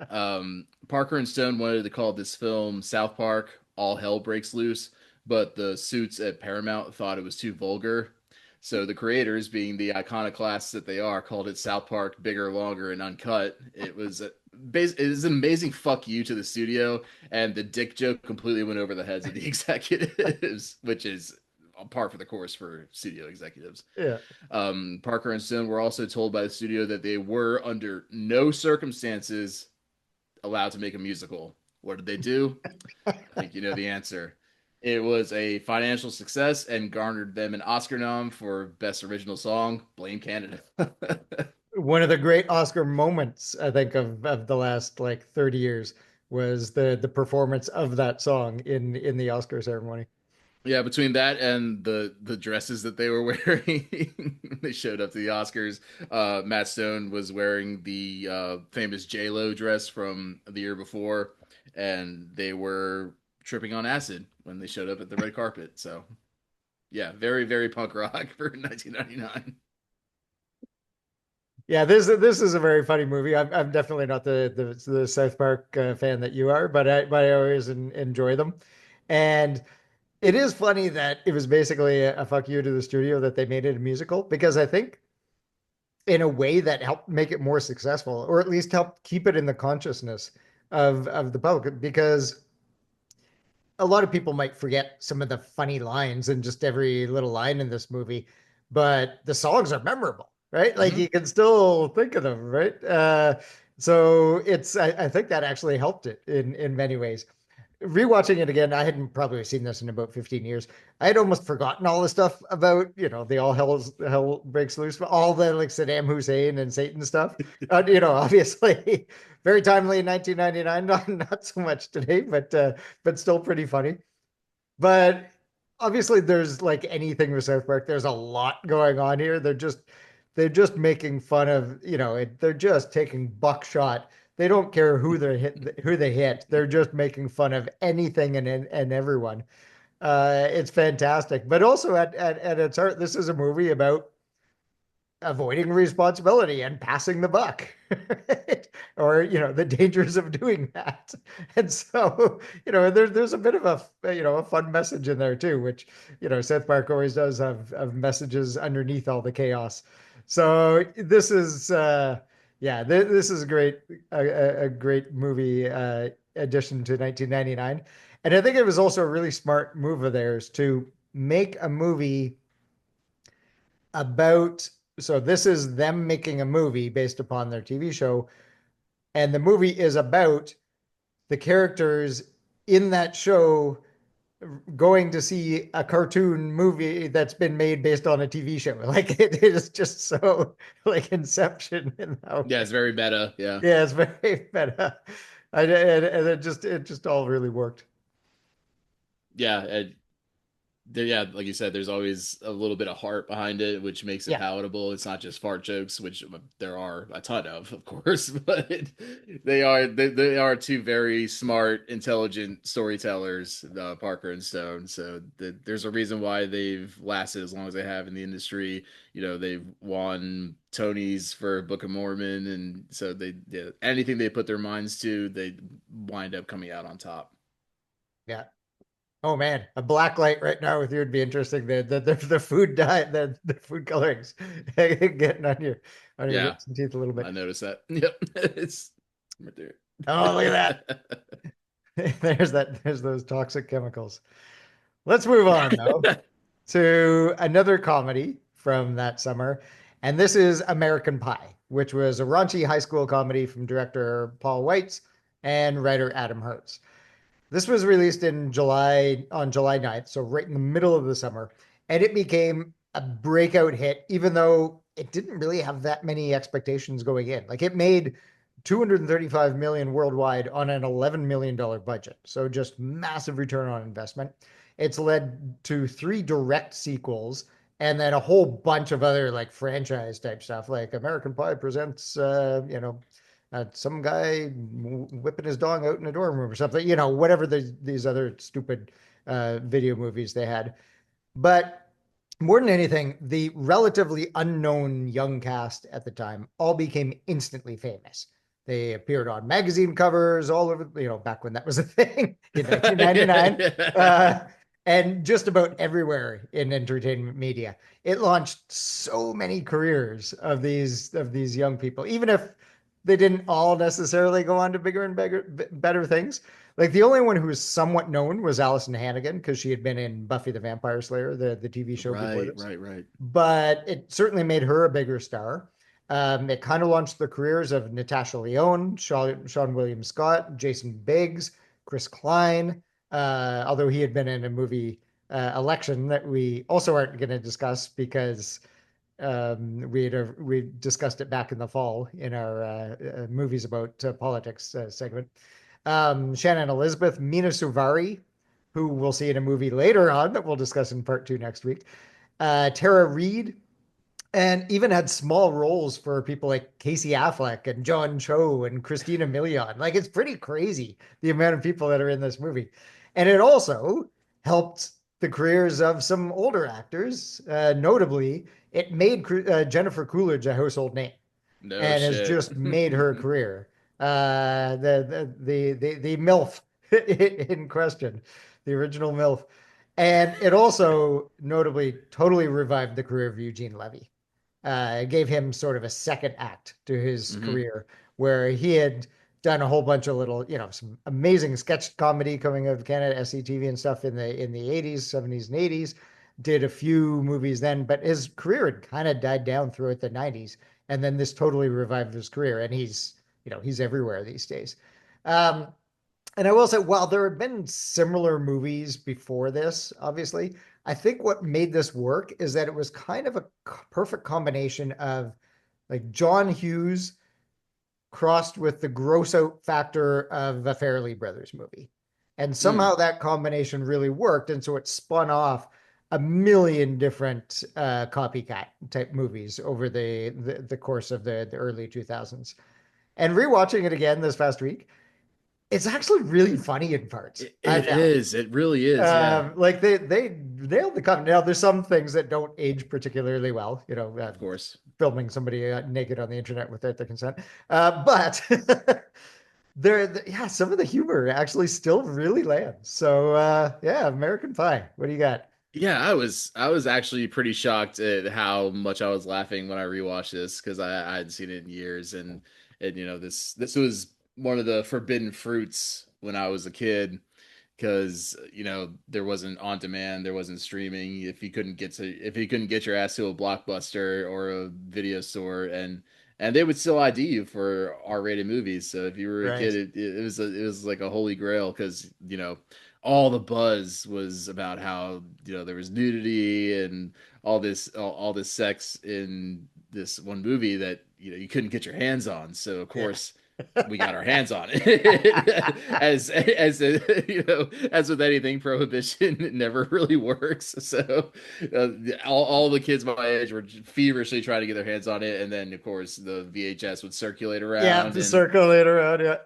Speaker 1: Parker and Stone wanted to call this film South Park All Hell Breaks Loose, but the suits at Paramount thought it was too vulgar. So the creators, being the iconoclasts that they are, called it South Park Bigger, Longer, and Uncut. It is an amazing fuck you to the studio, and the dick joke completely went over the heads of the executives, which is par for the course for studio executives.
Speaker 2: Yeah.
Speaker 1: Parker and Stone were also told by the studio that they were under no circumstances allowed to make a musical. What did they do? I think you know the answer. It was a financial success and garnered them an Oscar nom for Best Original Song. Blame Canada.
Speaker 2: One of the great Oscar moments, I think, of the last like 30 years was the performance of that song in the Oscar ceremony.
Speaker 1: Yeah, between that and the dresses that they were wearing, they showed up to the Oscars. Matt Stone was wearing the famous J Lo dress from the year before, and they were tripping on acid when they showed up at the red carpet. So yeah, very very punk rock for 1999.
Speaker 2: Yeah, this is a very funny movie. I'm definitely not the South Park fan that you are, but I always enjoy them. And it is funny that it was basically a fuck you to the studio that they made it a musical because I think in a way that helped make it more successful, or at least helped keep it in the consciousness of the public. Because a lot of people might forget some of the funny lines and just every little line in this movie, but the songs are memorable, right? Like
Speaker 1: Mm-hmm.
Speaker 2: you can still think of them, right? So I think that actually helped it in many ways. Rewatching it again, I hadn't probably seen this in about 15 years. I had almost forgotten all the stuff about, the hell breaks loose, all the like Saddam Hussein and Satan stuff. Obviously very timely in 1999, not so much today, but still pretty funny. But obviously there's like anything with South Park, there's a lot going on here. They're just making fun of, they're just taking buckshot. They don't care who they hit. They're just making fun of anything and everyone. It's fantastic. But also at its heart, this is a movie about avoiding responsibility and passing the buck or the dangers of doing that. And so there's a bit of a fun message in there too, which South Park always does have messages underneath all the chaos. So this is yeah, this is a great movie addition to 1999. And I think it was also a really smart move of theirs to make a movie about, so this is them making a movie based upon their TV show, and the movie is about the characters in that show going to see a cartoon movie that's been made based on a TV show. Like it is just so like Inception in that
Speaker 1: Yeah,
Speaker 2: way.
Speaker 1: it's very meta. Yeah.
Speaker 2: Yeah, it's very meta. And it just all really worked.
Speaker 1: Yeah, yeah, like you said, there's always a little bit of heart behind it, which makes it
Speaker 2: Yeah.
Speaker 1: palatable. It's not just fart jokes, which there are a ton of course, but they are two very smart, intelligent storytellers, Parker and Stone. So there's a reason why they've lasted as long as they have in the industry. They've won Tonys for Book of Mormon, and so yeah, anything they put their minds to, they wind up coming out on top.
Speaker 2: Yeah. Oh man, a black light right now with you would be interesting. The food diet, the food colorings getting on your
Speaker 1: Yeah,
Speaker 2: lips and teeth a little
Speaker 1: I
Speaker 2: bit.
Speaker 1: noticed that. Yep, it's right
Speaker 2: Oh, look at
Speaker 1: there.
Speaker 2: that. There's those toxic chemicals. Let's move on though to another comedy from that summer. And this is American Pie, which was a raunchy high school comedy from director Paul Weitz and writer Adam Hertz. This was released on July 9th, so right in the middle of the summer, and it became a breakout hit, even though it didn't really have that many expectations going in. Like it made 235 million worldwide on an $11 million budget. So just massive return on investment. It's led to three direct sequels and then a whole bunch of other like franchise type stuff, like American Pie presents, some guy whipping his dog out in a dorm room or something, whatever these other stupid video movies they had. But more than anything, the relatively unknown young cast at the time all became instantly famous. They appeared on magazine covers all over, back when that was a thing in 1999. Uh, and just about everywhere in entertainment media. It launched so many careers of these young people, even if they didn't all necessarily go on to bigger and better things. Like the only one who was somewhat known was Allison Hannigan because she had been in Buffy the Vampire Slayer, the TV show before
Speaker 1: Right,
Speaker 2: this.
Speaker 1: right, right.
Speaker 2: But it certainly made her a bigger star. It kind of launched the careers of Natasha Lyonne, Sean William Scott, Jason Biggs, Chris Klein, although he had been in a movie Election that we also aren't going to discuss because we discussed it back in the fall in our movies about politics segment. Shannon Elizabeth, Mina Suvari, who we'll see in a movie later on that we'll discuss in part two next week. Tara Reid, and even had small roles for people like Casey Affleck and John Cho and Christina Milian. Like it's pretty crazy the amount of people that are in this movie. And it also helped the careers of some older actors. Notably, it made Jennifer Coolidge a household name
Speaker 1: No
Speaker 2: and has
Speaker 1: shit.
Speaker 2: just made her career. The MILF in question, the original MILF. And it also notably totally revived the career of Eugene Levy. Gave him sort of a second act to his
Speaker 1: Hmm.
Speaker 2: career where he had done a whole bunch of little, some amazing sketch comedy coming out of Canada, SCTV and stuff in the 80s, 70s, and 80s. Did a few movies then, but his career had kind of died down throughout the 90s. And then this totally revived his career. And he's everywhere these days. Um, and I will say, while there have been similar movies before this, obviously, I think what made this work is that it was kind of a perfect combination of like John Hughes crossed with the gross out factor of a Farrelly Brothers movie. And somehow
Speaker 1: Mm.
Speaker 2: that combination really worked. And so it spun off a million different copycat type movies over the course of the early 2000s. And rewatching it again this past week, it's actually really funny in parts, I
Speaker 1: It
Speaker 2: found.
Speaker 1: is. It really is. Yeah,
Speaker 2: Like they nailed the content. Now there's some things that don't age particularly well,
Speaker 1: of course.
Speaker 2: filming somebody naked on the internet without their consent. But yeah, some of the humor actually still really lands. So yeah, American Pie. What do you got?
Speaker 1: Yeah, I was actually pretty shocked at how much I was laughing when I rewatched this because I hadn't seen it in years, and this was one of the forbidden fruits when I was a kid because there wasn't on demand, there wasn't streaming. If you couldn't get your ass to a Blockbuster or a video store, and they would still ID you for R-rated movies. So if you were a kid,
Speaker 2: Right.
Speaker 1: it was like a holy grail because all the buzz was about how there was nudity and all this sex in this one movie that you couldn't get your hands on. So of
Speaker 2: Yeah.
Speaker 1: course we got our hands on it. As with anything, prohibition never really works. So uh, all the kids my age were feverishly trying to get their hands on it, and then of course the VHS would circulate
Speaker 2: Yeah,
Speaker 1: around,
Speaker 2: the circle later on, yeah.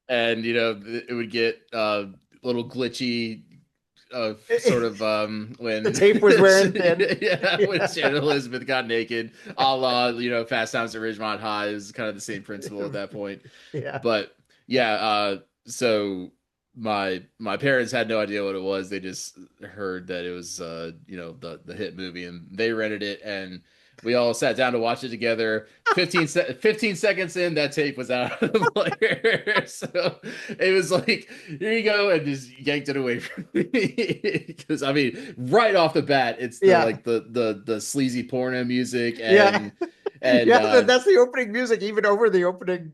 Speaker 1: and it would get a little glitchy sort of
Speaker 2: The
Speaker 1: when
Speaker 2: tape was wearing thin.
Speaker 1: yeah, when
Speaker 2: Yeah.
Speaker 1: Shannon Elizabeth got naked, a la Fast Times at Ridgemont High is kind of the same principle at that point.
Speaker 2: Yeah.
Speaker 1: But yeah, so my parents had no idea what it was. They just heard that it was the hit movie, and they rented it, and we all sat down to watch it together. 15 seconds in, that tape was out of the player. So it was like, here you go, and just yanked it away from me. Because I mean, right off the bat, it's the
Speaker 2: Yeah.
Speaker 1: like the sleazy porno music
Speaker 2: Yeah.
Speaker 1: and
Speaker 2: Yeah, that's the opening music, even over the opening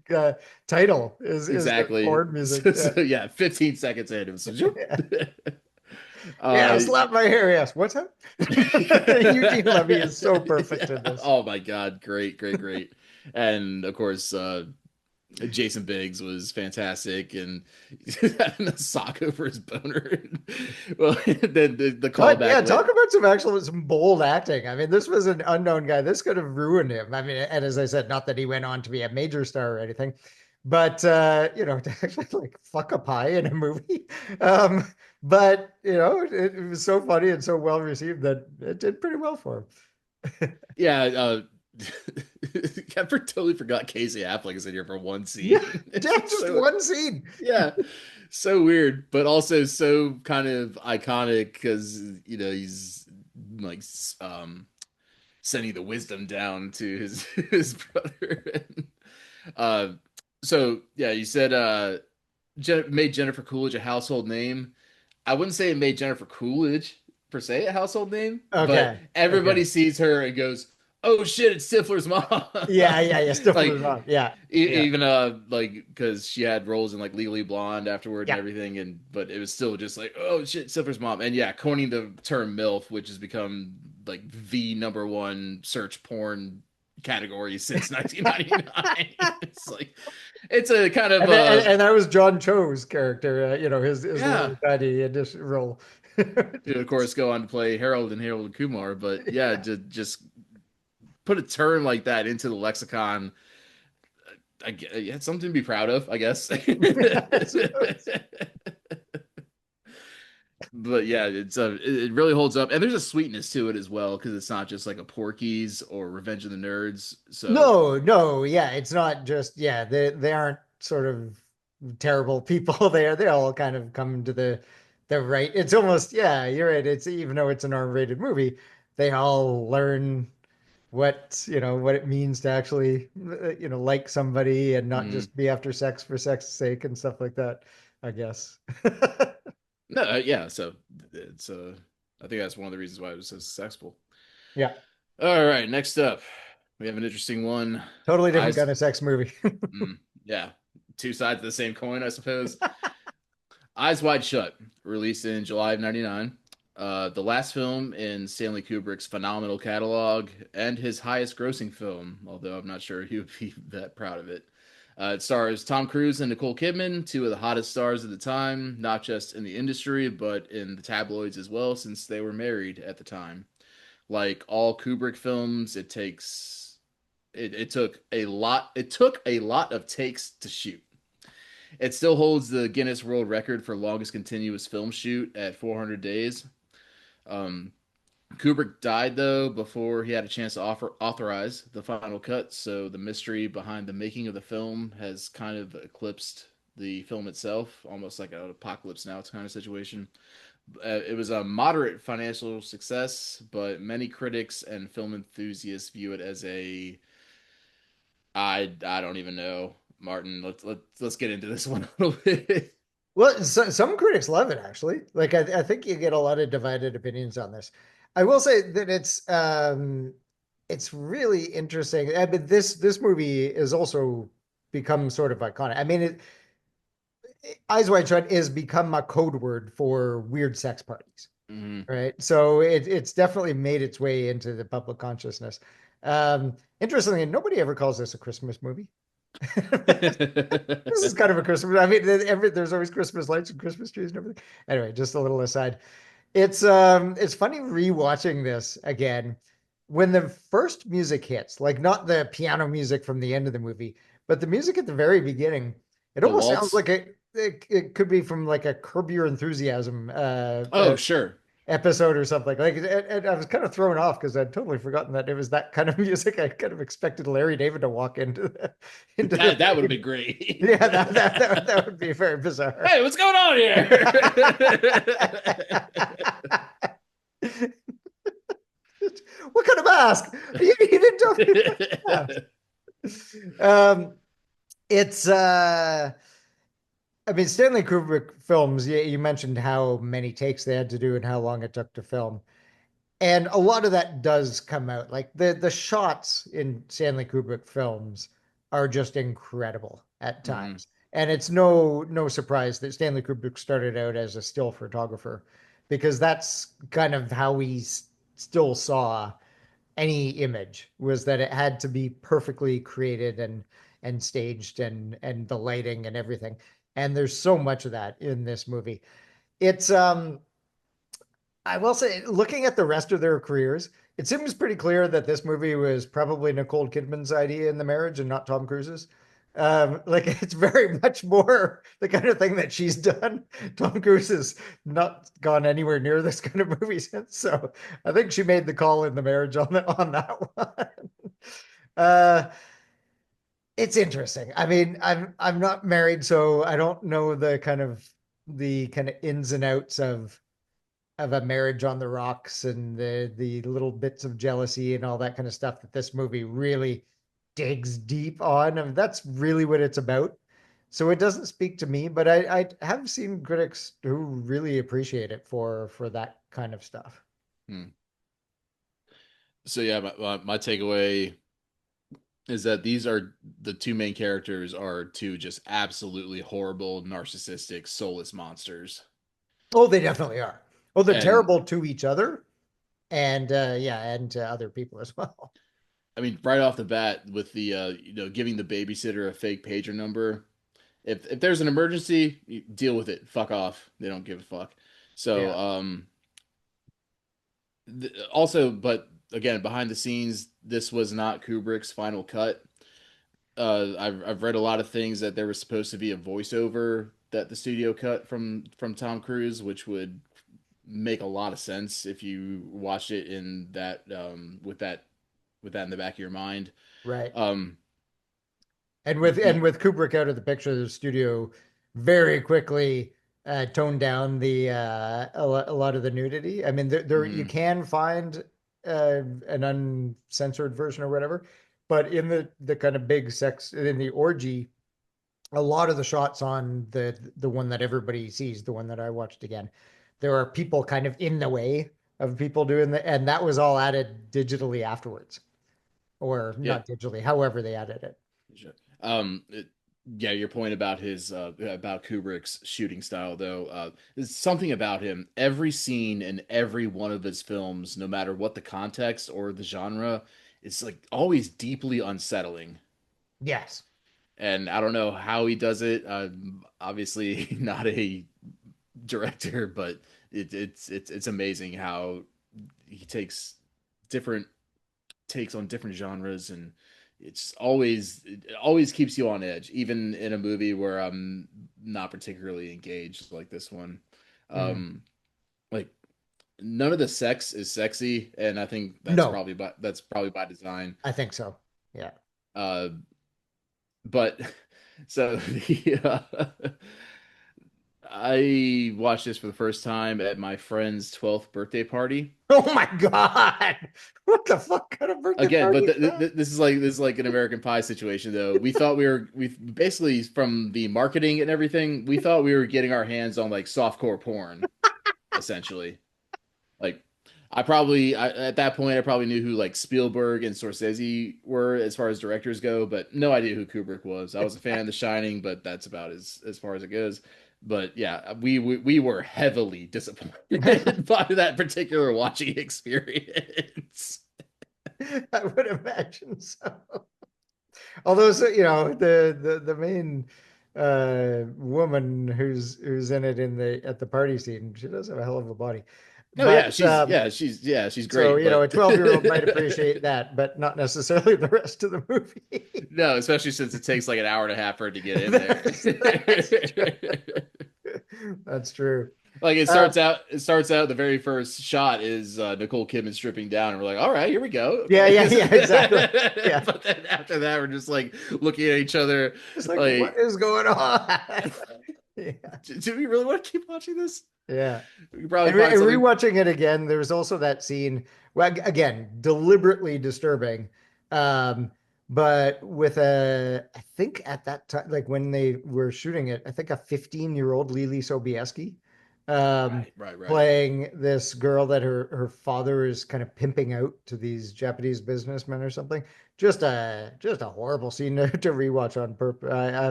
Speaker 2: title is the
Speaker 1: exactly.
Speaker 2: porn music. Yeah.
Speaker 1: So yeah, 15 seconds in, it was zoop.
Speaker 2: Yeah. Yeah,
Speaker 1: uh
Speaker 2: slap my hair. Yes. What's that? Eugene Levy is so perfect in
Speaker 1: yeah.
Speaker 2: this.
Speaker 1: Oh my God, great, great, great. And of course, Jason Biggs was fantastic, and having a sock over his boner. Well, then the
Speaker 2: But
Speaker 1: callback
Speaker 2: yeah, talk
Speaker 1: lit.
Speaker 2: about some bold acting. I mean, this was an unknown guy. This could have ruined him. I mean, and as I said, not that he went on to be a major star or anything, but to actually like fuck a pie in a movie. Um, but it was so funny and so well received that it did pretty well for him.
Speaker 1: Yeah, I totally forgot Casey Affleck is in here for one
Speaker 2: Yeah,
Speaker 1: scene. It's
Speaker 2: yeah,
Speaker 1: just
Speaker 2: just
Speaker 1: so
Speaker 2: one scene.
Speaker 1: yeah. So weird, but also so kind of iconic because he's like sending the wisdom down to his his brother. uh, so yeah, you said made Jennifer Coolidge a household name. I wouldn't say it made Jennifer Coolidge per se a household name, but
Speaker 2: Okay. Okay.
Speaker 1: everybody sees her and goes, "Oh shit, it's Stifler's mom!"
Speaker 2: Yeah, yeah, yeah.
Speaker 1: Like
Speaker 2: Stifler's mom. Yeah, yeah,
Speaker 1: even like because she had roles in like Legally Blonde afterward and
Speaker 2: yeah.
Speaker 1: everything, and but it was still just like, "Oh shit, Stifler's mom!" And yeah, coining the term MILF, which has become like the number one search porn category since 1999. It's like it's a kind of
Speaker 2: And that was John Cho's character, his
Speaker 1: yeah.
Speaker 2: little buddy in this role.
Speaker 1: Who of course go on to play Harold and Harold and Kumar, but yeah, just put a term like that into the lexicon. It had something to be proud of, I guess.
Speaker 2: I suppose.
Speaker 1: But yeah, it really holds up, and there's a sweetness to it as well because it's not just like a Porky's or Revenge of the Nerds. So
Speaker 2: No, no, yeah, it's not just they aren't sort of terrible people there. They all kind of come to the right. It's almost you're right. It's even though it's an R-rated movie, they all learn what it means to actually like somebody and not
Speaker 1: mm,
Speaker 2: just be after sex for sex's sake and stuff like that, I guess.
Speaker 1: no, yeah, so it's I think that's one of the reasons why it was so successful.
Speaker 2: Yeah,
Speaker 1: All right, next up, we have an interesting one.
Speaker 2: totally different
Speaker 1: Eyes,
Speaker 2: kind of sex movie.
Speaker 1: yeah, two sides of the same coin, I suppose. Eyes Wide Shut, released in July of '99. The last film in Stanley Kubrick's phenomenal catalog and his highest grossing film, although I'm not sure he would be that proud of it. It stars Tom Cruise and Nicole Kidman, two of the hottest stars of the time, not just in the industry, but in the tabloids as well, since they were married at the time. Like all Kubrick films, it took a lot of takes to shoot. It still holds the Guinness World Record for longest continuous film shoot at 400 days. Um, Kubrick died though before he had a chance to authorize the final cut, so the mystery behind the making of the film has kind of eclipsed the film itself, almost like an apocalypse now kind of situation. It was a moderate financial success, but many critics and film enthusiasts view it as a I don't even know, Martin. Let's get into this one a little bit.
Speaker 2: Well, some critics love it actually. Like I think you get a lot of divided opinions on this. I will say that it's really interesting. I mean, this movie is also become sort of iconic. I mean, Eyes Wide Shut is become a code word for weird sex parties,
Speaker 1: Mhm.
Speaker 2: right? So it's definitely made its way into the public consciousness. Interestingly, nobody ever calls this a Christmas movie. This is kind of a Christmas. I mean, there's always Christmas lights and Christmas trees and everything. Anyway, just a little aside. It's funny rewatching this again when the first music hits, like not the piano music from the end of the movie, but the music at the very beginning. It
Speaker 1: The
Speaker 2: almost sounds
Speaker 1: waltz.
Speaker 2: like it could be from like a Curb Your Enthusiasm
Speaker 1: Oh, sure.
Speaker 2: episode or something. And I was kind of thrown off because I'd totally forgotten that it was that kind of music. I kind of expected Larry David to walk into the
Speaker 1: That would have
Speaker 2: thing.
Speaker 1: been great.
Speaker 2: Yeah, that would be very bizarre.
Speaker 1: Hey, what's going on here?
Speaker 2: What kind of mask? You didn't tell me what mask. Um, it's I mean, Stanley Kubrick films, you mentioned how many takes they had to do and how long it took to film. And a lot of that does come out. Like the shots in Stanley Kubrick films are just incredible at
Speaker 1: Mhm.
Speaker 2: times. And it's no surprise that Stanley Kubrick started out as a still photographer because that's kind of how we still saw any image was that it had to be perfectly created and staged and the lighting and everything. And there's so much of that in this movie. It's I will say, looking at the rest of their careers, it seems pretty clear that this movie was probably Nicole Kidman's idea in the marriage and not Tom Cruise's. Like it's very much more the kind of thing that she's done. Tom Cruise has not gone anywhere near this kind of movie since, so I think she made the call in the marriage on that one. Uh, it's interesting. I mean, I'm not married, so I don't know the kind of the kind of ins and outs of a marriage on the rocks and the little bits of jealousy and all that kind of stuff that this movie really digs deep on. And that's really what it's about. So it doesn't speak to me, but I have seen critics who really appreciate it for that kind of stuff.
Speaker 1: Hmm. So yeah, my takeaway is that these are the two main characters are two just absolutely horrible, narcissistic, soulless monsters.
Speaker 2: Oh, they definitely are. Oh, they're
Speaker 1: And
Speaker 2: terrible to each other and yeah, and to other people as well.
Speaker 1: I mean, right off the bat, with the giving the babysitter a fake pager number. If there's an emergency, you deal with it. Fuck off. They don't give a fuck. So
Speaker 2: Yeah,
Speaker 1: also, but again, behind the scenes, this was not Kubrick's final cut. I've read a lot of things that there was supposed to be a voiceover that the studio cut from Tom Cruise, which would make a lot of sense if you watched it in that with that in the back of your mind.
Speaker 2: right.
Speaker 1: Um,
Speaker 2: And
Speaker 1: the
Speaker 2: with Kubrick out of the picture, the studio very quickly toned down a lot of the nudity. I mean, there you
Speaker 1: mhm,
Speaker 2: can find an uncensored version or whatever, but in the kind of big sex in the orgy, a lot of the shots on the one that everybody sees, the one that I watched again, there are people kind of in the way of people doing and that was all added digitally afterwards, or
Speaker 1: yeah,
Speaker 2: not digitally, however they added it.
Speaker 1: sure. Yeah, your point about his about Kubrick's shooting style, though, there's something about him. Every scene in every one of his films, no matter what the context or the genre, it's like always deeply unsettling.
Speaker 2: Yes.
Speaker 1: And I don't know how he does it. Obviously, not a director, but it's amazing how he takes different takes on different genres, and it always keeps you on edge, even in a movie where I'm not particularly engaged like this one.
Speaker 2: Mm.
Speaker 1: um like none of the sex is sexy, and I think
Speaker 2: No,
Speaker 1: that's probably by design.
Speaker 2: I think so. Yeah.
Speaker 1: uh but so I watched this for the first time at my friend's 12th birthday party.
Speaker 2: Oh my God. What the fuck kind of birthday
Speaker 1: Again,
Speaker 2: party
Speaker 1: but
Speaker 2: is that?
Speaker 1: this is like an American Pie situation, though. We basically, from the marketing and everything, we thought we were getting our hands on like softcore porn, essentially. Like at that point I probably knew who like Spielberg and Scorsese were as far as directors go, but no idea who Kubrick was. I was a fan of The Shining, but that's about as far as it goes. But yeah, we were heavily disappointed by that particular watching experience.
Speaker 2: I would imagine so. Although, so, the main woman who's in it in the at the party scene, she does have a hell of a body.
Speaker 1: No,
Speaker 2: But
Speaker 1: she's
Speaker 2: so,
Speaker 1: great, but
Speaker 2: a 12-year-old might appreciate that, but not necessarily the rest of the movie.
Speaker 1: no, especially since it takes like an hour and a half for it to get in
Speaker 2: That's true.
Speaker 1: there.
Speaker 2: That's true.
Speaker 1: Like
Speaker 2: Uh,
Speaker 1: it starts out the very first shot is Nicole Kidman stripping down, and we're like, all right, here we go.
Speaker 2: yeah,
Speaker 1: Okay.
Speaker 2: yeah, exactly. Yeah.
Speaker 1: But then after that, we're just like looking at each other
Speaker 2: It's like, what
Speaker 1: like,
Speaker 2: is going on? Yeah.
Speaker 1: do we really want to keep watching this?
Speaker 2: Yeah.
Speaker 1: We could probably
Speaker 2: And
Speaker 1: find something.
Speaker 2: rewatching it again, there's also that scene, well, again, deliberately disturbing. Um, but with I think at that time, like when they were shooting it, I think a 15-year-old Lily Sobieski,
Speaker 1: Right.
Speaker 2: playing this girl that her father is kind of pimping out to these Japanese businessmen or something. Just a horrible scene to rewatch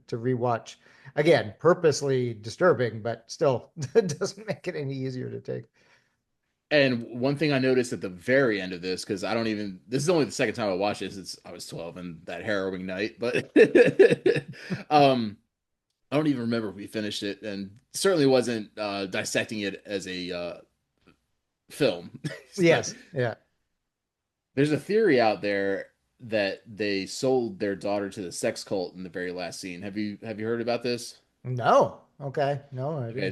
Speaker 2: to rewatch again, purposely disturbing, but still it doesn't make it any easier to take.
Speaker 1: And one thing I noticed at the very end of this, because I don't even, this is only the second time I watched this. I was 12 and that harrowing night, but um, I don't even remember if we finished it, and certainly wasn't dissecting it as a film. But
Speaker 2: Yes, yeah.
Speaker 1: there's a theory out there that they sold their daughter to the sex cult in the very last scene. Have you heard about this?
Speaker 2: No. Okay. No, I
Speaker 1: Okay,
Speaker 2: didn't.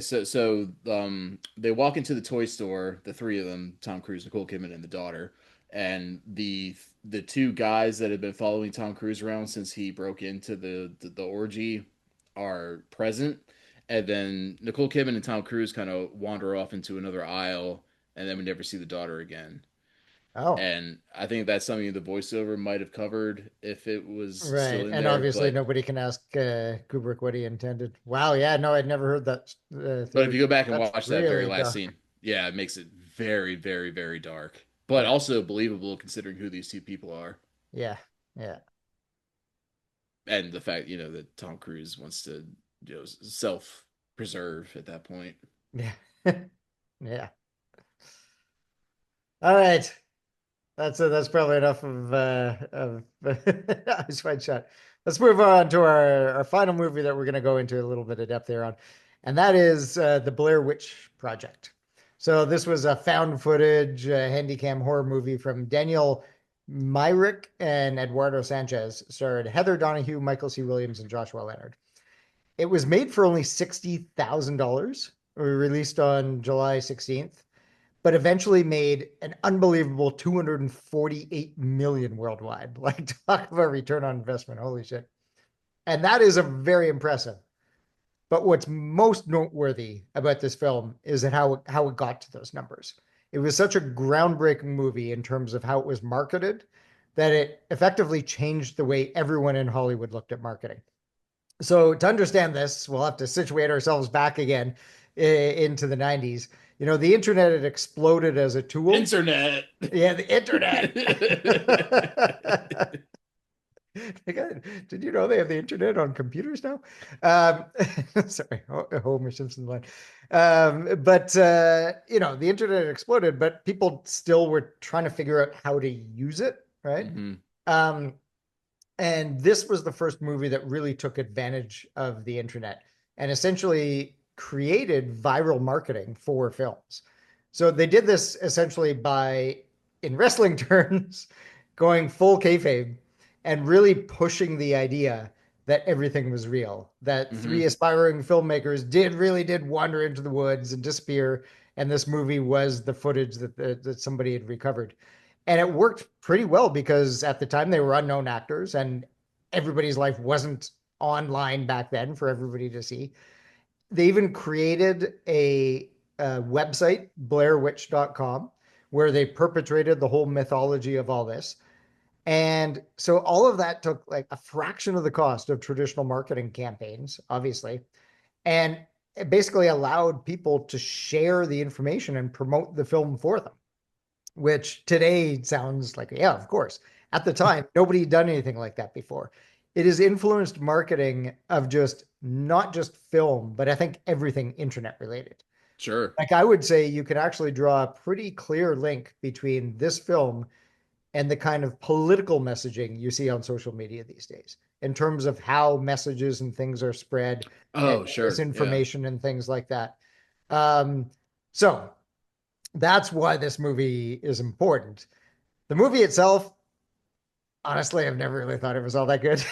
Speaker 1: they walk into the toy store, the three of them, Tom Cruise, Nicole Kidman, and the daughter, and the two guys that have been following Tom Cruise around since he broke into the orgy are present, And then Nicole Kidman and Tom Cruise kind of wander off into another aisle, and then we never see the daughter again.
Speaker 2: Oh,
Speaker 1: And I think that's something the voiceover might have covered if it was still
Speaker 2: right.
Speaker 1: in
Speaker 2: And
Speaker 1: there.
Speaker 2: obviously, nobody can ask Kubrick what he intended. Wow. Yeah. No, I'd never heard that
Speaker 1: But if
Speaker 2: theory.
Speaker 1: you go back and
Speaker 2: That's
Speaker 1: watch that very
Speaker 2: really
Speaker 1: last
Speaker 2: dark.
Speaker 1: scene, yeah, it makes it very, very, very dark, but
Speaker 2: Yeah.
Speaker 1: also believable considering who these two people are
Speaker 2: Yeah. Yeah.
Speaker 1: and the fact that Tom Cruise wants to self preserve at that point.
Speaker 2: Yeah. Yeah. All right. That's probably enough of Eyes Wide Shut. Let's move on to our final movie that we're going to go into a little bit of depth here on, and that is the Blair Witch Project. So this was a found footage handycam horror movie from Daniel Myrick and Eduardo Sanchez, starred Heather Donahue, Michael C. Williams, and Joshua Leonard. It was made for only $60,000, released on July 16th, but eventually made an unbelievable 248 million worldwide. Like, talk about return on investment. Holy shit. And that is a very impressive. But what's most noteworthy about this film is that how it got to those numbers. It was such a groundbreaking movie in terms of how it was marketed that it effectively changed the way everyone in Hollywood looked at marketing. So to understand this, we'll have to situate ourselves back again into the 90s. The internet had exploded as a tool.
Speaker 1: Internet.
Speaker 2: Yeah, the internet. Did you know they have the internet on computers now? Sorry, Homer Simpson line. But the internet exploded, but people still were trying to figure out how to use it, right?
Speaker 1: Hmm.
Speaker 2: Um, and this was the first movie that really took advantage of the internet and essentially created viral marketing for films. So they did this essentially by, in wrestling terms, going full kayfabe and really pushing the idea that everything was real, that three
Speaker 1: Hmm.
Speaker 2: aspiring filmmakers did wander into the woods and disappear, and this movie was the footage that somebody had recovered. And it worked pretty well because at the time they were unknown actors and everybody's life wasn't online back then for everybody to see. They even created a website, blairwitch.com, where they perpetrated the whole mythology of all this. And so all of that took like a fraction of the cost of traditional marketing campaigns, obviously, and it basically allowed people to share the information and promote the film for them, which today sounds like, yeah, of course. At the time, nobody had done anything like that before. It has influenced marketing of just not just film, but I think everything internet related.
Speaker 1: Sure.
Speaker 2: Like, I would say you can actually draw a pretty clear link between this film and the kind of political messaging you see on social media these days in terms of how messages and things are spread and
Speaker 1: Oh, sure. Yeah.
Speaker 2: misinformation and things like that. Um, so that's why this movie is important. The movie itself, honestly, I've never really thought it was all that good.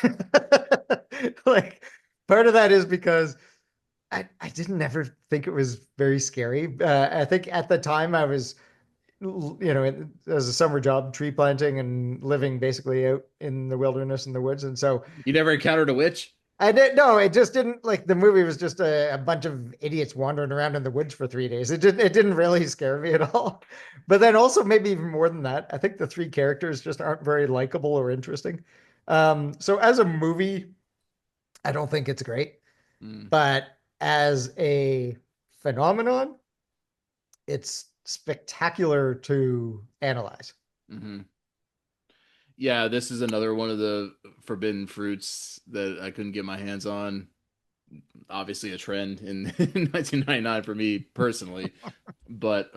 Speaker 2: Like, part of that is because I didn't ever think it was very scary. I think at the time I was, as a summer job, tree planting and living basically out in the wilderness in the woods. And so
Speaker 1: You never encountered a witch?
Speaker 2: I didn't, no, it just didn't, like, the movie was just a bunch of idiots wandering around in the woods for 3 days. It didn't really scare me at all. But then also maybe even more than that, I think the three characters just aren't very likable or interesting. So as a movie, I don't think it's great,
Speaker 1: Mm.
Speaker 2: but as a phenomenon, it's spectacular to analyze.
Speaker 1: Hmm. Yeah, this is another one of the forbidden fruits that I couldn't get my hands on. Obviously, a trend in, in 1999 for me personally, but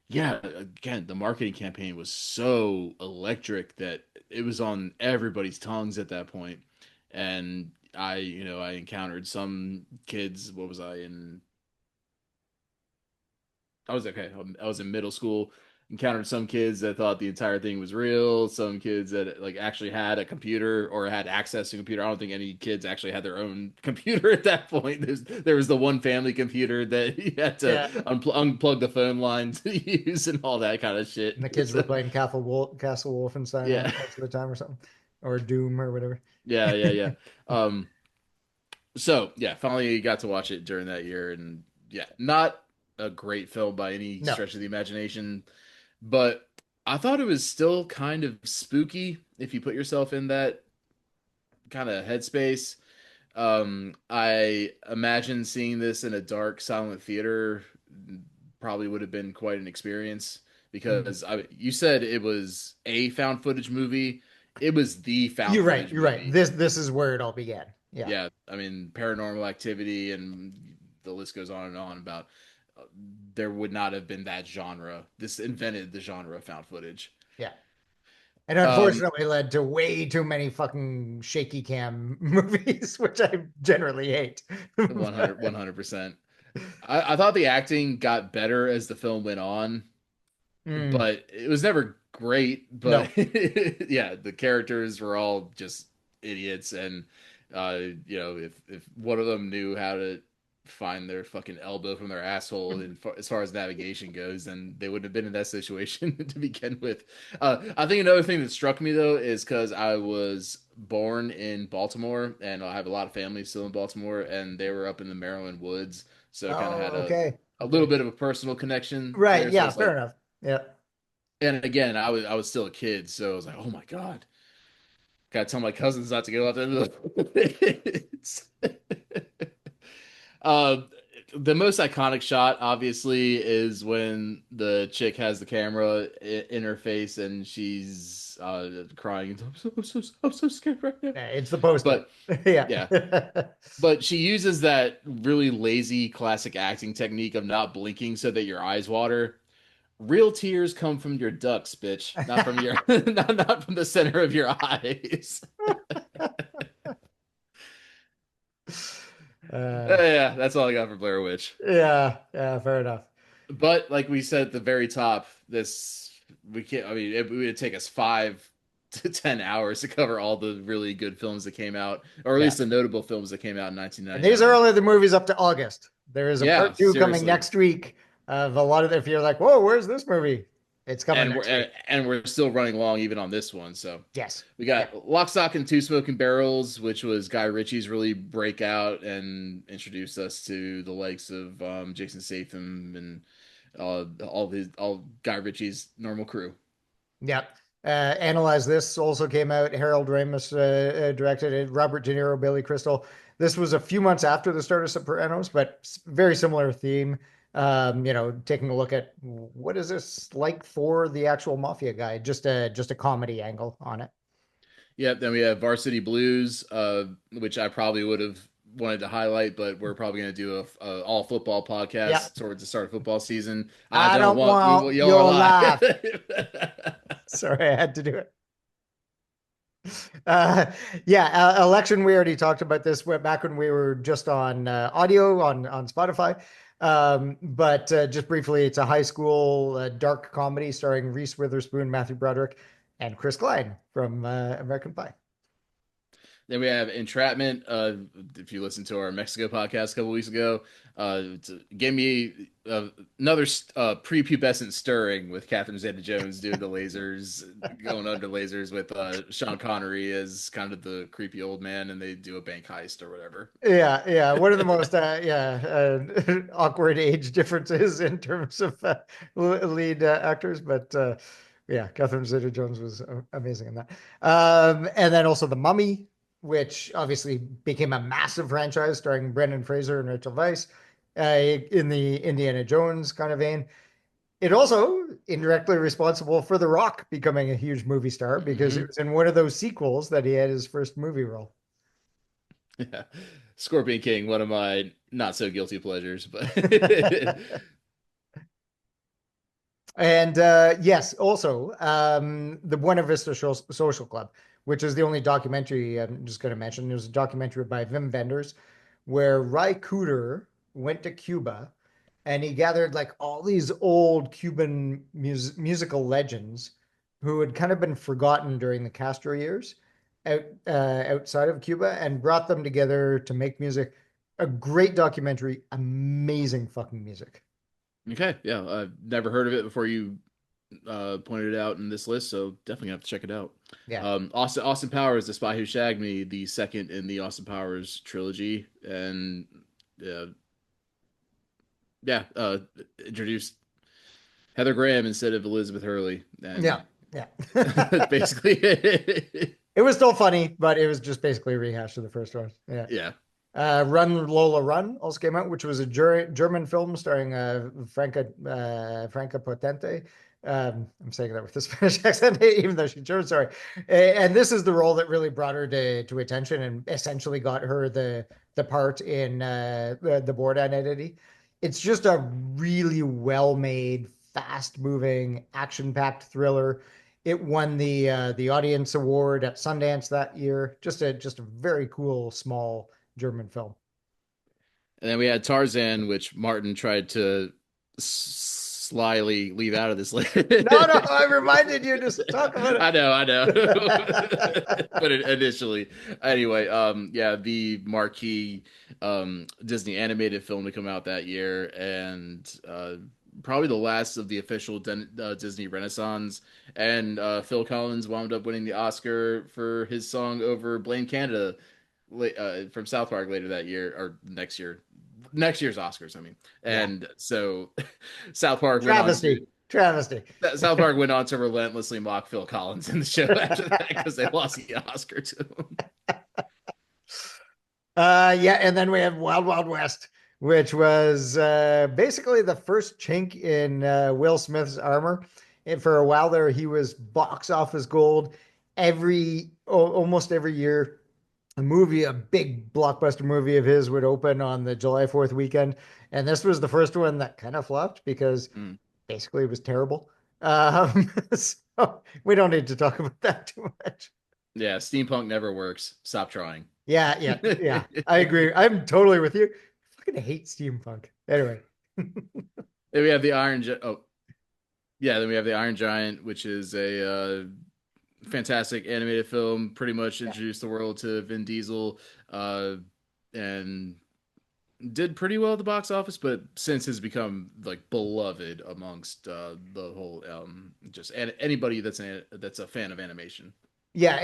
Speaker 1: yeah, again, the marketing campaign was so electric that it was on everybody's tongues at that point. And I encountered some kids. What was I in? I was okay. I was in middle school. Encountered some kids that thought the entire thing was real. Some kids that like actually had a computer or had access to a computer. I don't think any kids actually had their own computer at that point. There was the one family computer that you had to
Speaker 2: Yeah.
Speaker 1: unplug the phone line to use and all that kind of shit.
Speaker 2: And the kids were
Speaker 1: So,
Speaker 2: playing Castle Wolfenstein on
Speaker 1: yeah,
Speaker 2: it most of the time or something, or Doom or whatever.
Speaker 1: yeah, yeah, yeah. Um, So yeah, finally got to watch it during that year, and yeah, not a great film by any
Speaker 2: No.
Speaker 1: stretch of the imagination, but I thought it was still kind of spooky if you put yourself in that kind of headspace. I imagine seeing this in a dark, silent theater probably would have been quite an experience
Speaker 2: Mm.
Speaker 1: because you said it was a found footage movie. It was the found
Speaker 2: You're right.
Speaker 1: footage
Speaker 2: You're right.
Speaker 1: movie.
Speaker 2: This is where it all began. Yeah.
Speaker 1: Yeah, I mean, Paranormal Activity and the list goes on and on about uh, there would not have been that genre. This invented the genre of found footage.
Speaker 2: Yeah. And
Speaker 1: Um,
Speaker 2: unfortunately led to way too many fucking shaky cam movies, which I generally hate.
Speaker 1: 100%. I thought the acting got better as the film went on,
Speaker 2: Mm,
Speaker 1: but it was never great. But
Speaker 2: no.
Speaker 1: yeah, the characters were all just idiots, and if one of them knew how to find their fucking elbow from their asshole, and as far as navigation goes, then they wouldn't have been in that situation to begin with. I think another thing that struck me though is because I was born in Baltimore, and I have a lot of family still in Baltimore, and they were up in the Maryland woods, so I kind of
Speaker 2: Oh,
Speaker 1: had
Speaker 2: okay.
Speaker 1: a little
Speaker 2: Okay.
Speaker 1: bit of a personal connection
Speaker 2: Right.
Speaker 1: there. So
Speaker 2: Yeah,
Speaker 1: it's
Speaker 2: fair
Speaker 1: like,
Speaker 2: enough. Yeah.
Speaker 1: and again, I was still a kid, so I was like, oh my god, gotta tell my cousins not to go out there. uh, the most iconic shot, obviously, is when the chick has the camera in her face and she's crying. I'm so scared right now.
Speaker 2: It's the poster.
Speaker 1: But
Speaker 2: Yeah.
Speaker 1: yeah, but she uses that really lazy classic acting technique of not blinking so that your eyes water. Real tears come from your ducts, bitch, not from your not from the center of your eyes.
Speaker 2: Uh,
Speaker 1: Yeah, that's all I got for Blair Witch.
Speaker 2: yeah, yeah, fair enough.
Speaker 1: But like we said at the very top, this we can't. I mean, it would take us 5 to 10 hours to cover all the really good films that came out, or at
Speaker 2: Yeah.
Speaker 1: least the notable films that came out in
Speaker 2: And these are
Speaker 1: 1999.
Speaker 2: only the movies up to August. There is a
Speaker 1: Yeah,
Speaker 2: part two coming
Speaker 1: seriously.
Speaker 2: next week of a lot of, if you're like, whoa, where's this movie? It's coming
Speaker 1: And we're
Speaker 2: next week.
Speaker 1: and we're still running long even on this one. So
Speaker 2: Yes.
Speaker 1: we
Speaker 2: Yeah.
Speaker 1: got Lock, Stock, and Two Smoking Barrels, which was Guy Ritchie's really breakout and introduced us to the likes of Jason Statham and all Guy Ritchie's normal crew.
Speaker 2: Yeah. Analyze This also came out. Harold Ramis directed it. Robert De Niro, Billy Crystal. This was a few months after the start of Sopranos, but very similar theme. Taking a look at what is this like for the actual mafia guy? Just a comedy angle on it.
Speaker 1: Yep. Then we have Varsity Blues, which I probably would have wanted to highlight, but we're probably going to do a all football
Speaker 2: Yeah.
Speaker 1: podcast towards the start of football season. I
Speaker 2: I
Speaker 1: don't
Speaker 2: don't
Speaker 1: want
Speaker 2: want
Speaker 1: y'all are
Speaker 2: your
Speaker 1: live.
Speaker 2: laugh. Sorry, I had to do it. Uh, yeah, election. We already talked about this back when we were just on audio on Spotify. But just briefly, it's a high school dark comedy starring Reese Witherspoon, Matthew Broderick, and Chris Klein from American Pie.
Speaker 1: Then we have Entrapment. If you listened to our Mexico podcast a couple weeks ago, gave me another prepubescent stirring with Catherine Zeta-Jones doing the lasers, going under lasers with Sean Connery as kind of the creepy old man, and they do a bank heist or whatever.
Speaker 2: Yeah, yeah. One of the most awkward age differences in terms of lead actors, but yeah, Catherine Zeta-Jones was amazing in that. And then also The Mummy, which obviously became a massive franchise starring Brendan Fraser and Rachel Weisz, in the Indiana Jones kind of vein. It also indirectly responsible for The Rock becoming a huge movie star because it
Speaker 1: Hmm.
Speaker 2: was in one of those sequels that he had his first movie role.
Speaker 1: Yeah. Scorpion King, one of my not so guilty pleasures, but
Speaker 2: And yes, also the Buena Vista Social Club, which is the only documentary I'm just going to mention. There's a documentary by Wim Wenders where Ry Cooder went to Cuba and he gathered like all these old Cuban musical legends who had kind of been forgotten during the Castro years outside of Cuba and brought them together to make music. A great documentary, amazing fucking music.
Speaker 1: okay, yeah, I've never heard of it before you pointed it out in this list, so definitely have to check it out.
Speaker 2: Yeah.
Speaker 1: Austin Powers, The Spy Who Shagged Me, the second in the Austin Powers trilogy, and uh, yeah, introduced Heather Graham instead of Elizabeth Hurley,
Speaker 2: Yeah.
Speaker 1: and
Speaker 2: Yeah.
Speaker 1: that's basically it.
Speaker 2: It was still funny, but it was just basically a rehash of the first one. Yeah.
Speaker 1: Yeah.
Speaker 2: Run Lola Run also came out, which was a German film starring Franca Potente. I'm saying that with a Spanish accent, even though she's German. Sorry. And this is the role that really brought her to attention and essentially got her the part in the Bourne Identity. It's just a really well made, fast moving, action packed thriller. It won the audience award at Sundance that year. Just a very cool small German film.
Speaker 1: And then we had Tarzan, which Martin tried to slyly leave out of this list.
Speaker 2: No, no, I reminded you to talk about
Speaker 1: I know.
Speaker 2: it.
Speaker 1: But initially, anyway, yeah, the marquee Disney animated film to come out that year, and probably the last of the official Disney Renaissance. And Phil Collins wound up winning the Oscar for his song over Blame Canada from South Park later that year or next year's Oscars. I mean,
Speaker 2: Yeah.
Speaker 1: and so South Park went on to
Speaker 2: Travesty. Travesty.
Speaker 1: South Park went on to relentlessly mock Phil Collins in the show after that because they lost the Oscar to him.
Speaker 2: Yeah, and then we have Wild Wild West, which was basically the first chink in Will Smith's armor. And for a while there, he was box office gold almost every year. A big blockbuster movie of his would open on the July 4th weekend. And this was the first one that kind of flopped because
Speaker 1: Mm.
Speaker 2: basically it was terrible. So we don't need to talk about that too much.
Speaker 1: Yeah, steampunk never works. Stop trying.
Speaker 2: Yeah, yeah, yeah. I agree. I'm totally with you. I fucking hate steampunk. Anyway.
Speaker 1: Then we have the Oh, yeah. Then we have the Iron Giant, which is a fantastic animated film. Pretty much
Speaker 2: Yeah.
Speaker 1: introduced the world to Vin Diesel, and did pretty well at the box office. But since has become like beloved amongst the whole just anybody that's a fan of animation.
Speaker 2: Yeah,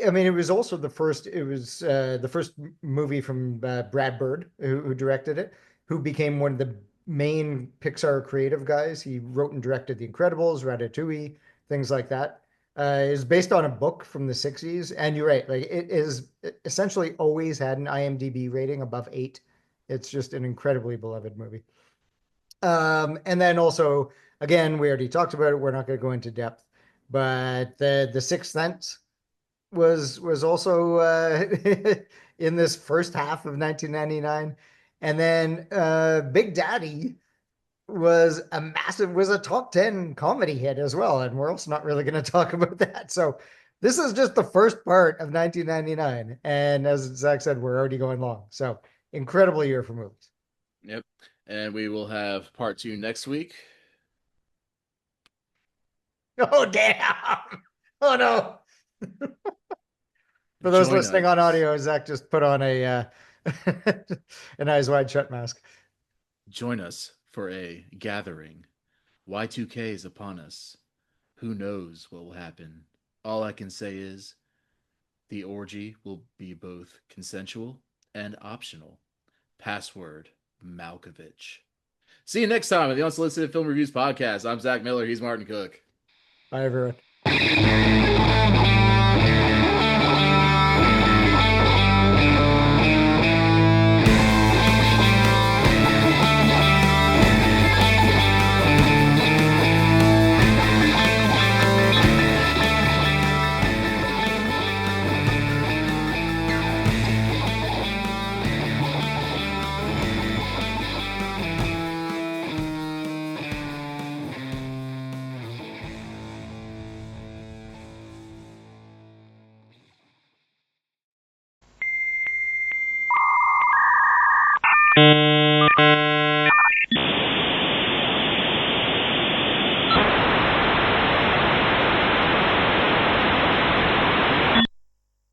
Speaker 2: I mean, it was also the first. It was the first movie from Brad Bird, who directed it, who became one of the main Pixar creative guys. He wrote and directed The Incredibles, Ratatouille, things like that. Is based on a book from the '60s, and you're right. Like it is essentially always had an IMDb rating above 8. It's just an incredibly beloved movie. And then also, again, we already talked about it. We're not going to go into depth, but the Sixth Sense was also in this first half of 1999. And then Big Daddy was a top 10 comedy hit as well. And we're also not really going to talk about that. So this is just the first part of 1999. And as Zach said, we're already going long. So incredible year for movies.
Speaker 1: Yep. And we will have part two next week.
Speaker 2: Oh, damn. Oh, no. For those
Speaker 1: Join
Speaker 2: listening on
Speaker 1: us.
Speaker 2: audio, Zach just put on an eyes wide shut mask.
Speaker 1: Join us for a gathering. Y2K is upon us. Who knows what will happen? All I can say is the orgy will be both consensual and optional. Password Malkovich. See you next time at the Unsolicited Film Reviews podcast. I'm Zach Miller. He's Martin Cooke.
Speaker 2: Bye, everyone.